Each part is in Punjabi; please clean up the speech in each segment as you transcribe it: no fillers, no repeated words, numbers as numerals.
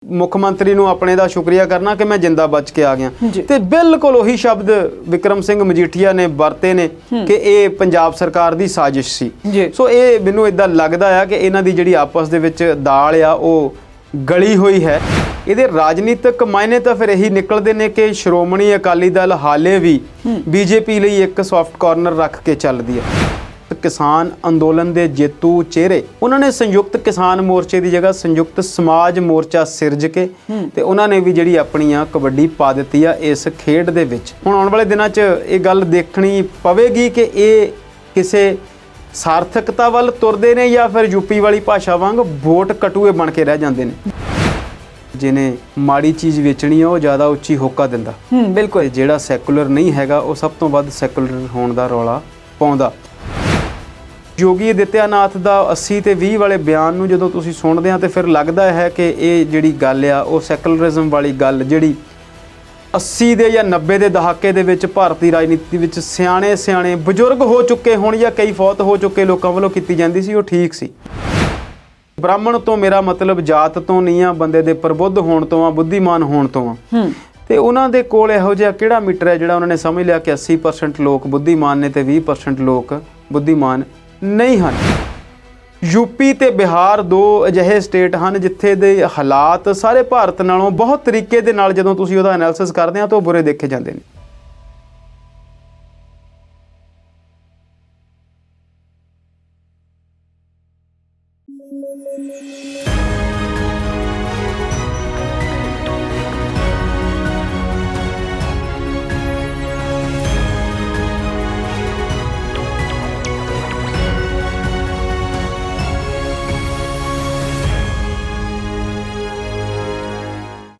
ਮੁੱਖ ਮੰਤਰੀ ਨੂੰ ਆਪਣੇ ਦਾ ਸ਼ੁਕਰੀਆ ਕਰਨਾ ਕਿ ਮੈਂ ਜਿੰਦਾ ਬਚ ਕੇ ਆ ਗਿਆ ਤੇ ਬਿਲਕੁਲ ਉਹੀ ਸ਼ਬਦ ਵਿਕਰਮ ਸਿੰਘ ਮਜੀਠੀਆ ਨੇ ਵਰਤੇ ਨੇ ਕਿ ਇਹ ਪੰਜਾਬ ਸਰਕਾਰ ਦੀ ਸਾਜ਼ਿਸ਼ ਸੀ। ਸੋ ਇਹ ਮੈਨੂੰ ਇਦਾਂ ਲੱਗਦਾ ਆ ਕਿ ਇਹਨਾਂ ਦੀ ਜਿਹੜੀ ਆਪਸ ਦੇ ਵਿੱਚ ਦਾਲ ਆ ਉਹ ਗਲੀ ਹੋਈ ਹੈ। ਇਹਦੇ ਰਾਜਨੀਤਿਕ ਮਾਇਨੇ ਤਾਂ ਫਿਰ ਇਹੀ ਨਿਕਲਦੇ ਨੇ ਕਿ ਸ਼੍ਰੋਮਣੀ ਅਕਾਲੀ ਦਲ ਹਾਲੇ ਵੀ ਬੀਜੇਪੀ ਲਈ ਇੱਕ ਸੌਫਟ ਕਾਰਨਰ ਰੱਖ ਕੇ ਚੱਲਦੀ ਹੈ। ਕਿਸਾਨ ਅੰਦੋਲਨ ਦੇ ਜੇਤੂ ਚਿਹਰੇ ਉਹਨਾਂ ਨੇ ਸੰਯੁਕਤ ਕਿਸਾਨ ਮੋਰਚੇ ਦੀ ਜਗ੍ਹਾ ਸੰਯੁਕਤ ਸਮਾਜ ਮੋਰਚਾ ਸਿਰਜ ਕੇ ਤੇ ਉਹਨਾਂ ਨੇ ਵੀ ਜਿਹੜੀ ਆਪਣੀ ਆ ਕਬੱਡੀ ਪਾ ਦਿੱਤੀ ਆ ਇਸ ਖੇਡ ਦੇ ਵਿੱਚ। ਹੁਣ ਆਉਣ ਵਾਲੇ ਦਿਨਾਂ 'ਚ ਇਹ ਗੱਲ ਦੇਖਣੀ ਪਵੇਗੀ ਕਿ ਇਹ ਕਿਸੇ ਸਾਰਥਕਤਾ ਵੱਲ ਤੁਰਦੇ ਨੇ ਜਾਂ ਫਿਰ ਯੂਪੀ ਵਾਲੀ ਭਾਸ਼ਾ ਵਾਂਗ ਵੋਟ ਕਟੂਏ ਬਣ ਕੇ ਰਹਿ ਜਾਂਦੇ ਨੇ। ਜਿਹਨੇ ਮਾੜੀ ਚੀਜ਼ ਵੇਚਣੀ ਆ ਉਹ ਜ਼ਿਆਦਾ ਉੱਚੀ ਹੋਕਾ ਦਿੰਦਾ। ਬਿਲਕੁਲ। ਜਿਹੜਾ ਸੈਕੂਲਰ ਨਹੀਂ ਹੈਗਾ ਉਹ ਸਭ ਤੋਂ ਵੱਧ ਸੈਕੂਲਰ ਹੋਣ ਦਾ ਰੌਲਾ ਪਾਉਂਦਾ। ਯੋਗੀ ਆਦਿੱਤਿਆਨਾਥ ਦਾ 80 ਤੇ 20 ਵਾਲੇ ਬਿਆਨ ਨੂੰ ਜਦੋਂ ਤੁਸੀਂ ਸੁਣਦੇ ਆ ਤੇ ਫਿਰ ਲੱਗਦਾ ਹੈ ਕਿ ਇਹ ਜਿਹੜੀ ਗੱਲ ਆ ਉਹ ਸੈਕੂਲਰਿਜ਼ਮ ਵਾਲੀ ਗੱਲ ਜਿਹੜੀ 80 ਦੇ ਜਾਂ 90 ਦੇ ਦਹਾਕੇ ਦੇ ਵਿੱਚ ਭਾਰਤੀ ਰਾਜਨੀਤੀ ਵਿੱਚ ਸਿਆਣੇ ਬਜ਼ੁਰਗ ਹੋ ਚੁੱਕੇ ਹੋਣ ਜਾਂ ਕਈ ਫੌਤ ਹੋ ਚੁੱਕੇ ਲੋਕਾਂ ਵੱਲੋਂ ਕੀਤੀ ਜਾਂਦੀ ਸੀ ਉਹ ਠੀਕ ਸੀ। ਬ੍ਰਾਹਮਣ ਤੋਂ ਮੇਰਾ ਮਤਲਬ ਜਾਤ ਤੋਂ ਨਹੀਂ ਆ, ਬੰਦੇ ਦੇ ਪ੍ਰਬੁੱਧ ਹੋਣ ਤੋਂ ਆ, ਬੁੱਧੀਮਾਨ ਹੋਣ ਤੋਂ ਆ। ਤੇ ਉਹਨਾਂ ਦੇ ਕੋਲ ਇਹੋ ਜਿਹਾ ਕਿਹੜਾ ਮੀਟਰ ਹੈ ਜਿਹੜਾ ਉਹਨਾਂ ਨੇ ਸਮਝ ਲਿਆ ਕਿ 80% ਲੋਕ ਬੁੱਧੀਮਾਨ ਨੇ ਤੇ 20% ਲੋਕ ਬੁੱਧੀਮਾਨ ਨਹੀਂ ਹਨ। ਯੂਪੀ ਤੇ ਬਿਹਾਰ ਦੋ ਅਜਿਹੇ ਸਟੇਟ ਹਨ ਜਿੱਥੇ ਦੇ ਹਾਲਾਤ ਸਾਰੇ ਭਾਰਤ ਨਾਲੋਂ ਬਹੁਤ ਤਰੀਕੇ ਦੇ ਨਾਲ ਜਦੋਂ ਤੁਸੀਂ ਉਹਦਾ ਐਨਾਲਿਸਿਸ ਕਰਦੇ ਆ ਤਾਂ ਉਹ ਬੁਰੇ ਦੇਖੇ ਜਾਂਦੇ ਨੇ।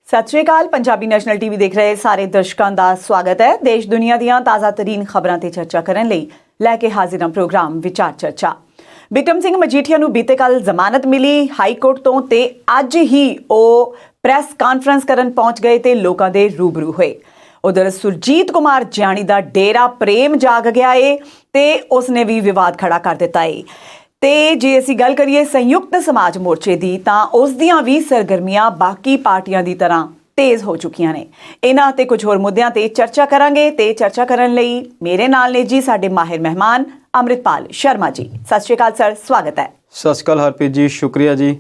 ਸਤਿ ਸ਼੍ਰੀ ਅਕਾਲ। ਪੰਜਾਬੀ ਨੈਸ਼ਨਲ ਟੀਵੀ ਦੇਖ ਰਹੇ ਸਾਰੇ ਦਰਸ਼ਕਾਂ ਦਾ ਸਵਾਗਤ ਹੈ। ਦੇਸ਼ ਦੁਨੀਆ ਦੀਆਂ ਤਾਜ਼ਾ ਤਰੀਨ ਖਬਰਾਂ ਤੇ ਚਰਚਾ ਕਰਨ ਲਈ ਲੈ ਕੇ ਹਾਜ਼ਰ ਹਾਂ ਪ੍ਰੋਗਰਾਮ ਵਿਚਾਰ ਚਰਚਾ। ਬਿਕਰਮ ਸਿੰਘ ਮਜੀਠੀਆ ਨੂੰ ਬੀਤੇ ਕੱਲ ਜ਼ਮਾਨਤ ਮਿਲੀ ਹਾਈ ਕੋਰਟ ਤੋਂ ਤੇ ਅੱਜ ਹੀ ਉਹ ਪ੍ਰੈਸ ਕਾਨਫਰੰਸ ਕਰਨ ਪਹੁੰਚ ਗਏ ਤੇ ਲੋਕਾਂ ਦੇ ਰੂਬਰੂ ਹੋਏ। ਉਧਰ ਸੁਰਜੀਤ ਕੁਮਾਰ ਜਿਆਣੀ ਦਾ ਡੇਰਾ ਪ੍ਰੇਮ ਜਾਗ ਗਿਆ ਏ ਤੇ ਉਸਨੇ ਵੀ ਵਿਵਾਦ ਖੜਾ ਕਰ ਦਿੱਤਾ ਏ। ਤੇ ਜੇ ਅਸੀਂ ਗੱਲ ਕਰੀਏ ਸੰਯੁਕਤ ਸਮਾਜ ਮੋਰਚੇ ਦੀ ਤਾਂ ਉਸ ਦੀਆਂ ਵੀ ਸਰਗਰਮੀਆਂ ਬਾਕੀ ਪਾਰਟੀਆਂ ਦੀ ਤਰ੍ਹਾਂ ਤੇਜ਼ ਹੋ ਚੁੱਕੀਆਂ ਨੇ। ਇਹਨਾਂ ਤੇ ਕੁਝ ਹੋਰ ਮੁੱਦਿਆਂ ਤੇ ਚਰਚਾ ਕਰਾਂਗੇ ਤੇ ਚਰਚਾ ਕਰਨ ਲਈ ਮੇਰੇ ਨਾਲ ਨੇ ਜੀ ਸਾਡੇ ਮਾਹਿਰ ਮਹਿਮਾਨ ਅੰਮ੍ਰਿਤਪਾਲ ਸ਼ਰਮਾ ਜੀ। ਸਤਿ ਸ਼੍ਰੀ ਅਕਾਲ ਸਰ, ਸਵਾਗਤ ਹੈ। ਸਤਿ ਸ਼੍ਰੀ ਅਕਾਲ ਹਰਪ੍ਰੀਤ ਜੀ, ਸ਼ੁਕਰੀਆ ਜੀ।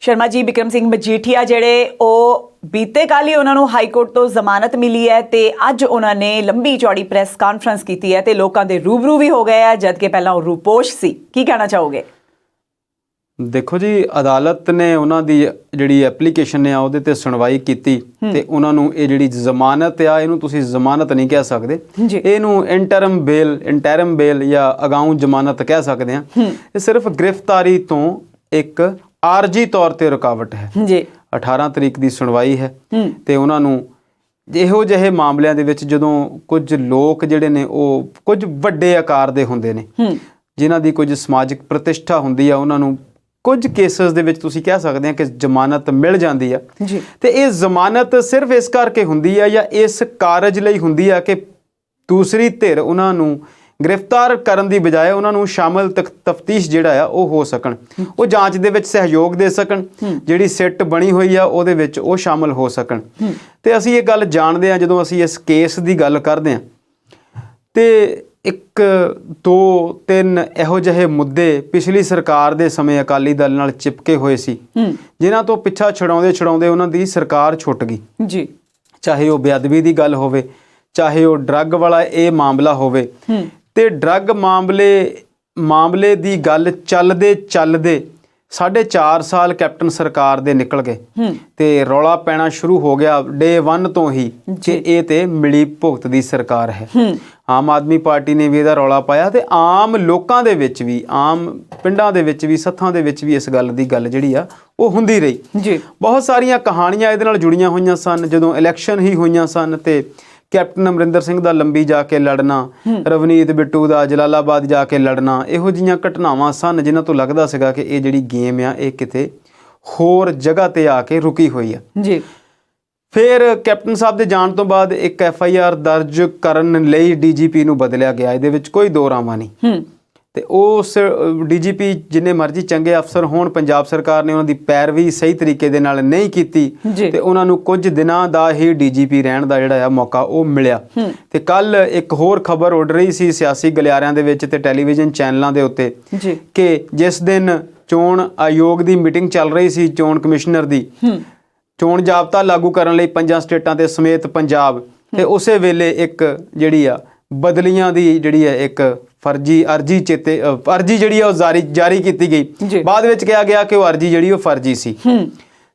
ਸ਼ਰਮਾ ਜੀ, ਬਿਕਰਮ ਸਿੰਘ ਮਜੀਠੀਆ ਜਿਹੜੇ ਉਹ ਬੀਤੇ ਕੱਲ੍ਹ ਹੀ ਉਹਨਾਂ ਨੂੰ ਹਾਈ ਕੋਰਟ ਤੋਂ ਜ਼ਮਾਨਤ ਮਿਲੀ ਹੈ ਤੇ ਅੱਜ ਉਹਨਾਂ ਨੇ ਲੰਬੀ ਚੌੜੀ ਪ੍ਰੈਸ ਕਾਨਫਰੰਸ ਕੀਤੀ ਹੈ ਤੇ ਲੋਕਾਂ ਦੇ ਰੂਬਰੂ ਵੀ ਹੋ ਗਏ ਹੈ ਜਦਕਿ ਪਹਿਲਾਂ ਉਹ ਰੂਪੋਸ਼ ਸੀ। ਕੀ ਕਹਿਣਾ ਚਾਹੋਗੇ? ਦੇਖੋ ਜੀ, ਅਦਾਲਤ ਨੇ ਉਹਨਾਂ ਦੀ ਜਿਹੜੀ ਐਪਲੀਕੇਸ਼ਨ ਆ ਉਹਦੇ ਤੇ ਸੁਣਵਾਈ ਕੀਤੀ ਤੇ ਉਹਨਾਂ ਨੂੰ ਇਹ ਜਿਹੜੀ ਜ਼ਮਾਨਤ ਆ ਇਹਨੂੰ ਤੁਸੀਂ ਜ਼ਮਾਨਤ ਨਹੀਂ ਕਹਿ ਸਕਦੇ, ਇਹਨੂੰ ਇੰਟਰਮ ਬੇਲ ਜਾਂ ਅਗਾਊਂ ਜ਼ਮਾਨਤ ਕਹਿ ਸਕਦੇ ਆ। ਇਹ ਸਿਰਫ ਗ੍ਰਿਫਤਾਰੀ ਤੋਂ ਇੱਕ ਆਰਜੀ ਤੌਰ ਤੇ ਰੁਕਾਵਟ ਹੈ ਜੀ। 18 ਤਰੀਕ ਦੀ ਸੁਣਵਾਈ ਹੈ ਤੇ ਉਹਨਾਂ ਨੂੰ ਇਹੋ ਜਿਹੇ ਮਾਮਲਿਆਂ ਦੇ ਵਿੱਚ ਜਦੋਂ ਕੁਝ ਲੋਕ ਜਿਹੜੇ ਨੇ ਉਹ ਕੁਝ ਵੱਡੇ ਆਕਾਰ ਦੇ ਹੁੰਦੇ ਨੇ ਜਿਨ੍ਹਾਂ ਦੀ ਕੁਝ ਸਮਾਜਿਕ ਪ੍ਰਤਿਸ਼ਠਾ ਹੁੰਦੀ ਆ, ਉਹਨਾਂ ਨੂੰ ਕੁਝ ਕੇਸਸ ਦੇ ਵਿੱਚ ਤੁਸੀਂ ਕਹਿ ਸਕਦੇ ਆ ਕਿ ਜ਼ਮਾਨਤ ਮਿਲ ਜਾਂਦੀ ਆ। ਤੇ ਇਹ ਜ਼ਮਾਨਤ ਸਿਰਫ ਇਸ ਕਰਕੇ ਹੁੰਦੀ ਆ ਜਾਂ ਇਸ ਕਾਰਜ ਲਈ ਹੁੰਦੀ ਆ ਕਿ ਦੂਸਰੀ ਧਿਰ ਉਹਨਾਂ ਨੂੰ ਗ੍ਰਿਫਤਾਰ ਕਰਨ ਦੀ ਬਜਾਏ ਉਹਨਾਂ ਨੂੰ ਸ਼ਾਮਲ ਤਫਤੀਸ਼ ਜਿਹੜਾ ਆ ਉਹ ਹੋ ਸਕਣ, ਉਹ ਜਾਂਚ ਦੇ ਵਿੱਚ ਸਹਿਯੋਗ ਦੇ ਸਕਣ, ਜਿਹੜੀ ਸਿੱਟ ਬਣੀ ਹੋਈ ਆ ਉਹਦੇ ਵਿੱਚ ਉਹ ਸ਼ਾਮਲ ਹੋ ਸਕਣ। ਤੇ ਅਸੀਂ ਇਹ ਗੱਲ ਜਾਣਦੇ ਹਾਂ ਜਦੋਂ ਅਸੀਂ ਇਸ ਕੇਸ ਦੀ ਗੱਲ ਕਰਦੇ ਹਾਂ ਤੇ 1 2 3 ਇਹੋ ਜਿਹੇ ਮੁੱਦੇ ਪਿਛਲੀ ਸਰਕਾਰ ਦੇ ਸਮੇਂ ਅਕਾਲੀ ਦਲ ਨਾਲ ਚਿਪਕੇ ਹੋਏ ਸੀ ਜਿਨ੍ਹਾਂ ਤੋਂ ਪਿੱਛਾ ਛੁਡਾਉਂਦੇ ਉਹਨਾਂ ਦੀ ਸਰਕਾਰ ਛੁੱਟ ਗਈ ਜੀ। ਚਾਹੇ ਉਹ ਬੇਅਦਬੀ ਦੀ ਗੱਲ ਹੋਵੇ, ਚਾਹੇ ਉਹ ਡਰੱਗ ਵਾਲਾ ਇਹ ਮਾਮਲਾ ਹੋਵੇ। ਤੇ ਡਰੱਗ ਮਾਮਲੇ ਦੀ ਗੱਲ ਚੱਲਦੇ 4.5 ਸਾਲ ਕੈਪਟਨ ਸਰਕਾਰ ਦੇ ਨਿਕਲ ਗਏ ਤੇ ਰੌਲਾ ਪੈਣਾ ਸ਼ੁਰੂ ਹੋ ਗਿਆ ਡੇ 1 ਤੋਂ ਹੀ ਕਿ ਇਹ ਤੇ ਮਿਲੀ ਭੁਗਤ ਦੀ ਸਰਕਾਰ ਹੈ। ਆਮ ਆਦਮੀ ਪਾਰਟੀ ਨੇ ਵੀ ਇਹਦਾ ਰੌਲਾ ਪਾਇਆ ਤੇ ਆਮ ਲੋਕਾਂ ਦੇ ਵਿੱਚ ਵੀ, ਆਮ ਪਿੰਡਾਂ ਦੇ ਵਿੱਚ ਵੀ, ਸੱਥਾਂ ਦੇ ਵਿੱਚ ਵੀ ਇਸ ਗੱਲ ਦੀ ਗੱਲ ਜਿਹੜੀ ਆ ਉਹ ਹੁੰਦੀ ਰਹੀ ਜੀ। ਬਹੁਤ ਸਾਰੀਆਂ ਕਹਾਣੀਆਂ ਇਹਦੇ ਨਾਲ ਜੁੜੀਆਂ ਹੋਈਆਂ ਸਨ। ਜਦੋਂ ਇਲੈਕਸ਼ਨ ਹੀ ਹੋਈਆਂ ਸਨ ਤੇ ਕੈਪਟਨ ਅਮਰਿੰਦਰ ਸਿੰਘ ਦਾ ਲੰਬੀ ਜਾ ਕੇ ਲੜਨਾ, ਰਵਨੀਤ ਬਿੱਟੂ ਦਾ ਜਲਾਲਾਬਾਦ ਜਾ ਕੇ ਲੜਨਾ, ਇਹੋ ਜਿਹੀਆਂ ਘਟਨਾਵਾਂ ਸਨ ਜਿਨ੍ਹਾਂ ਤੋਂ ਲੱਗਦਾ ਸੀਗਾ ਕਿ ਇਹ ਜਿਹੜੀ ਗੇਮ ਆ ਇਹ ਕਿਤੇ ਹੋਰ ਜਗ੍ਹਾ ਤੇ ਆ ਕੇ ਰੁਕੀ ਹੋਈ ਆ ਜੀ। ਫਿਰ ਕੈਪਟਨ ਸਾਹਿਬ ਦੇ ਜਾਣ ਤੋਂ ਬਾਅਦ ਇੱਕ FIR ਦਰਜ ਕਰਨ ਲਈ DGP ਨੂੰ ਬਦਲਿਆ ਗਿਆ। ਇਹਦੇ ਵਿੱਚ ਕੋਈ ਦੋ ਰਾਵਾਂ ਨਹੀਂ। ਤੇ ਉਸ ਡੀਜੀਪੀ ਜਿੰਨੇ ਮਰਜ਼ੀ ਚੰਗੇ ਅਫਸਰ ਹੋਣ, ਪੰਜਾਬ ਸਰਕਾਰ ਨੇ ਉਹਨਾਂ ਦੀ ਪੈਰਵੀ ਸਹੀ ਤਰੀਕੇ ਦੇ ਨਾਲ ਨਹੀਂ ਕੀਤੀ ਤੇ ਉਹਨਾਂ ਨੂੰ ਕੁਝ ਦਿਨਾਂ ਦਾ ਹੀ ਡੀਜੀਪੀ ਰਹਿਣ ਦਾ ਜਿਹੜਾ ਆ ਮੌਕਾ ਉਹ ਮਿਲਿਆ। ਤੇ ਕੱਲ ਇੱਕ ਹੋਰ ਖਬਰ ਉੱਡ ਰਹੀ ਸੀ ਸਿਆਸੀ ਗਲਿਆਰਿਆਂ ਦੇ ਵਿੱਚ ਤੇ ਟੈਲੀਵਿਜ਼ਨ ਚੈਨਲਾਂ ਦੇ ਉੱਤੇ ਕਿ ਜਿਸ ਦਿਨ ਚੋਣ ਆਯੋਗ ਦੀ ਮੀਟਿੰਗ ਚੱਲ ਰਹੀ ਸੀ, ਚੋਣ ਕਮਿਸ਼ਨਰ ਦੀ, ਚੋਣ ਜਾਬਤਾ ਲਾਗੂ ਕਰਨ ਲਈ 5 ਸਟੇਟਾਂ ਤੇ ਸਮੇਤ ਪੰਜਾਬ, ਤੇ ਉਸੇ ਵੇਲੇ ਇੱਕ ਜਿਹੜੀ ਆ ਬਦਲੀਆਂ ਦੀ ਜਿਹੜੀ ਹੈ ਇੱਕ ਫਰਜ਼ੀ ਅਰਜੀ ਜਿਹੜੀ ਆ ਉਹ ਜਾਰੀ ਕੀਤੀ ਗਈ। ਬਾਅਦ ਵਿੱਚ ਕਿਹਾ ਗਿਆ ਕਿ ਉਹ ਅਰਜੀ ਜਿਹੜੀ ਉਹ ਫਰਜ਼ੀ ਸੀ।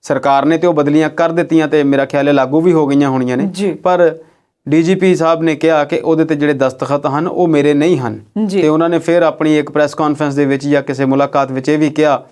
ਸਰਕਾਰ ਨੇ ਤੇ ਉਹ ਬਦਲੀਆਂ ਕਰ ਦਿੱਤੀਆਂ ਤੇ ਮੇਰਾ ਖਿਆਲ ਹੈ ਲਾਗੂ ਵੀ ਹੋ ਗਈਆਂ ਹੋਣੀਆਂ ਨੇ, ਪਰ ਡੀਜੀਪੀ ਸਾਹਿਬ ਨੇ ਕਿਹਾ ਕਿ ਉਹਦੇ ਤੇ ਜਿਹੜੇ ਦਸਤਖਤ ਹਨ ਉਹ ਮੇਰੇ ਨਹੀਂ ਹਨ। ਤੇ ਉਹਨਾਂ ਨੇ ਫਿਰ ਆਪਣੀ ਇੱਕ ਪ੍ਰੈਸ ਕਾਨਫਰੰਸ ਦੇ ਵਿੱਚ ਜਾਂ ਕਿਸੇ ਮੁਲਾਕਾਤ ਵਿੱਚ ਇਹ ਵੀ ਕਿਹਾ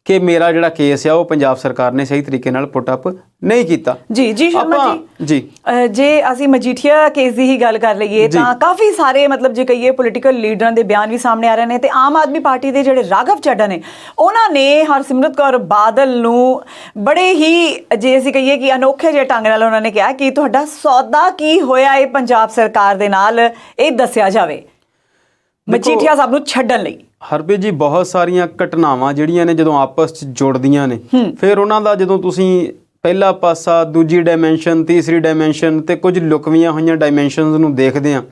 ਕਿ ਮੇਰਾ ਜਿਹੜਾ ਕੇਸ ਆ ਉਹ ਪੰਜਾਬ ਸਰਕਾਰ ਨੇ ਸਹੀ ਤਰੀਕੇ ਨਾਲ ਪੁੱਟ ਅਪ ਨਹੀਂ ਕੀਤਾ। ਜੀ ਸ਼ਰਮਾ ਜੀ, ਜੇ ਅਸੀਂ ਮਜੀਠੀਆ ਕੇਸ ਦੀ ਹੀ ਗੱਲ ਕਰ ਲਈਏ ਤਾਂ ਕਾਫੀ ਸਾਰੇ ਮਤਲਬ ਜੇ ਕਹੀਏ ਪੋਲੀਟੀਕਲ ਲੀਡਰਾਂ ਦੇ ਬਿਆਨ ਵੀ ਸਾਹਮਣੇ ਆ ਰਹੇ ਨੇ ਤੇ ਆਮ ਆਦਮੀ ਪਾਰਟੀ ਦੇ ਜਿਹੜੇ ਰਾਘਵ ਚੱਡਾ ਨੇ ਉਹਨਾਂ ਨੇ ਹਰਸਿਮਰਤ ਕੌਰ ਬਾਦਲ ਨੂੰ ਬੜੇ ਹੀ ਜੇ ਅਸੀਂ ਕਹੀਏ ਕਿ ਅਨੋਖੇ ਜਿਹੇ ਢੰਗ ਨਾਲ ਉਹਨਾਂ ਨੇ ਕਿਹਾ ਕਿ ਤੁਹਾਡਾ ਸੌਦਾ ਕੀ ਹੋਇਆ ਇਹ ਪੰਜਾਬ ਸਰਕਾਰ ਦੇ ਨਾਲ, ਇਹ ਦੱਸਿਆ ਜਾਵੇ ਮਜੀਠੀਆ ਸਾਹਿਬ ਨੂੰ ਛੱਡਣ ਲਈ। ਹਰਪ੍ਰੀਤ ਜੀ, ਬਹੁਤ ਸਾਰੀਆਂ ਘਟਨਾਵਾਂ ਜਿਹੜੀਆਂ ਨੇ ਜਦੋਂ ਆਪਸ 'ਚ ਜੁੜਦੀਆਂ ਨੇ, ਫਿਰ ਉਹਨਾਂ ਦਾ ਜਦੋਂ ਤੁਸੀਂ ਪਹਿਲਾ ਪਾਸਾ, ਦੂਜੀ ਡਾਇਮੈਂਸ਼ਨ, ਤੀਸਰੀ ਡਾਇਮੈਂਸ਼ਨ ਤੇ ਕੁਝ ਲੁਕਵੀਆਂ ਹੋਈਆਂ ਡਾਇਮੈਂਸ਼ਨਸ ਨੂੰ ਦੇਖਦੇ ਆ,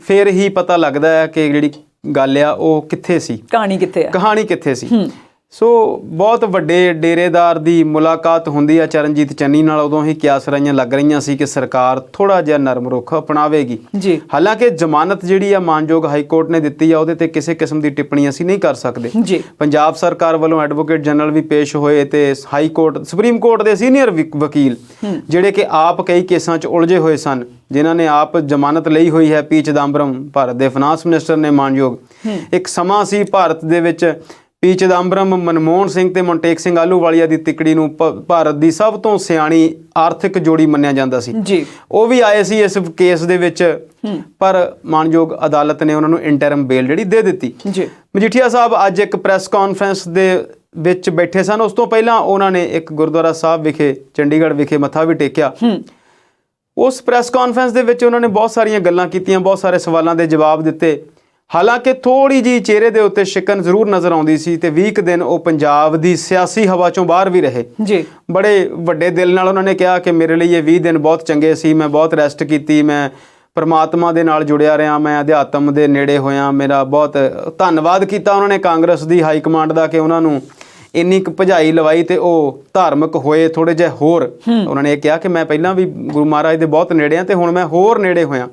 ਫਿਰ ਹੀ ਪਤਾ ਲੱਗਦਾ ਹੈ ਕਿ ਜਿਹੜੀ ਗੱਲ ਆ ਉਹ ਕਿੱਥੇ ਸੀ, ਕਹਾਣੀ ਕਿੱਥੇ ਸੀ। ਸੋ ਬਹੁਤ ਵੱਡੇ ਡੇਰੇਦਾਰ ਦੀ ਮੁਲਾਕਾਤ ਹੁੰਦੀ ਆ ਚਰਨਜੀਤ ਚੰਨੀ ਨਾਲ, ਉਦੋਂ ਹੀ ਕਿਆਸਰਾਈਆਂ ਲੱਗ ਰਹੀਆਂ ਸੀ ਕਿ ਸਰਕਾਰ ਥੋੜਾ ਜਿਹਾ ਨਰਮ ਰੁੱਖ ਅਪਣਾਵੇਗੀ। ਹਾਲਾਂਕਿ ਜ਼ਮਾਨਤ ਜਿਹੜੀ ਆ ਮਾਨਯੋਗ ਹਾਈ ਕੋਰਟ ਨੇ ਦਿੱਤੀ ਆ, ਉਹਦੇ ਤੇ ਕਿਸੇ ਕਿਸਮ ਦੀ ਟਿੱਪਣੀ ਅਸੀਂ ਨਹੀਂ ਕਰ ਸਕਦੇ। ਪੰਜਾਬ ਸਰਕਾਰ ਵੱਲੋਂ ਐਡਵੋਕੇਟ ਜਨਰਲ ਵੀ ਪੇਸ਼ ਹੋਏ ਤੇ ਹਾਈ ਕੋਰਟ, ਸੁਪਰੀਮ ਕੋਰਟ ਦੇ ਸੀਨੀਅਰ ਵਕੀਲ ਜਿਹੜੇ ਕਿ ਆਪ ਕਈ ਕੇਸਾਂ 'ਚ ਉਲਝੇ ਹੋਏ ਸਨ, ਜਿਨ੍ਹਾਂ ਨੇ ਆਪ ਜ਼ਮਾਨਤ ਲਈ ਹੋਈ ਹੈ। ਪੀ ਚਿਦੰਬਰਮ ਭਾਰਤ ਦੇ ਫਾਈਨਾਂਸ ਮਿਨਿਸਟਰ ਨੇ ਮਾਨਯੋਗ, ਇੱਕ ਸਮਾਂ ਸੀ ਭਾਰਤ ਦੇ ਵਿੱਚ ਪੀ ਚਿਦੰਬਰਮ, ਮਨਮੋਹਨ ਸਿੰਘ ਤੇ ਮੋਂਟੇਕ ਸਿੰਘ ਆਹਲੂਵਾਲੀਆ ਦੀ ਤਿਕੜੀ ਨੂੰ ਭਾਰਤ ਦੀ ਸਭ ਤੋਂ ਸਿਆਣੀ ਆਰਥਿਕ ਜੋੜੀ ਮੰਨਿਆ ਜਾਂਦਾ ਸੀ। ਉਹ ਵੀ ਆਏ ਸੀ ਇਸ ਕੇਸ ਦੇ ਵਿੱਚ, ਪਰ ਮਾਨਯੋਗ ਅਦਾਲਤ ਨੇ ਉਹਨਾਂ ਨੂੰ ਇੰਟਰਮ ਬੇਲ ਜਿਹੜੀ ਦੇ ਦਿੱਤੀ। ਮਜੀਠੀਆ ਸਾਹਿਬ ਅੱਜ ਇੱਕ ਪ੍ਰੈਸ ਕਾਨਫਰੰਸ ਦੇ ਵਿੱਚ ਬੈਠੇ ਸਨ। ਉਸ ਤੋਂ ਪਹਿਲਾਂ ਉਹਨਾਂ ਨੇ ਇੱਕ ਗੁਰਦੁਆਰਾ ਸਾਹਿਬ ਵਿਖੇ, ਚੰਡੀਗੜ੍ਹ ਵਿਖੇ ਮੱਥਾ ਵੀ ਟੇਕਿਆ। ਉਸ ਪ੍ਰੈਸ ਕਾਨਫਰੰਸ ਦੇ ਵਿੱਚ ਉਹਨਾਂ ਨੇ ਬਹੁਤ ਸਾਰੀਆਂ ਗੱਲਾਂ ਕੀਤੀਆਂ, ਬਹੁਤ ਸਾਰੇ ਸਵਾਲਾਂ ਦੇ ਜਵਾਬ ਦਿੱਤੇ। ਹਾਲਾਂਕਿ ਥੋੜ੍ਹੀ ਜਿਹੀ ਚਿਹਰੇ ਦੇ ਉੱਤੇ ਸ਼ਿਕਨ ਜ਼ਰੂਰ ਨਜ਼ਰ ਆਉਂਦੀ ਸੀ ਤੇ 20 ਦਿਨ ਉਹ ਪੰਜਾਬ ਦੀ ਸਿਆਸੀ ਹਵਾ ਚੋਂ ਬਾਹਰ ਵੀ ਰਹੇ। ਬੜੇ ਵੱਡੇ ਦਿਲ ਨਾਲ ਉਹਨਾਂ ਨੇ ਕਿਹਾ ਕਿ ਮੇਰੇ ਲਈ ਇਹ 20 ਦਿਨ ਬਹੁਤ ਚੰਗੇ ਸੀ, ਮੈਂ ਬਹੁਤ ਰੈਸਟ ਕੀਤੀ, ਮੈਂ ਪਰਮਾਤਮਾ ਦੇ ਨਾਲ ਜੁੜਿਆ ਰਿਹਾ, ਮੈਂ ਅਧਿਆਤਮ ਦੇ ਨੇੜੇ ਹੋਇਆ, ਮੇਰਾ ਬਹੁਤ ਧੰਨਵਾਦ ਕੀਤਾ ਉਹਨਾਂ ਨੇ ਕਾਂਗਰਸ ਦੀ ਹਾਈ ਕਮਾਂਡ ਦਾ ਕਿ ਉਹਨਾਂ ਨੂੰ ਇੰਨੀ ਕੁ ਭਜਾਈ ਲਵਾਈ ਤੇ ਉਹ ਧਾਰਮਿਕ ਹੋਏ ਥੋੜ੍ਹੇ ਜਿਹੇ ਹੋਰ। ਉਹਨਾਂ ਨੇ ਇਹ ਕਿਹਾ ਕਿ ਮੈਂ ਪਹਿਲਾਂ ਵੀ ਗੁਰੂ ਮਹਾਰਾਜ ਦੇ ਬਹੁਤ ਨੇੜੇ ਹਾਂ ਤੇ ਹੁਣ ਮੈਂ ਹੋਰ ਨੇੜੇ ਹੋਇਆ।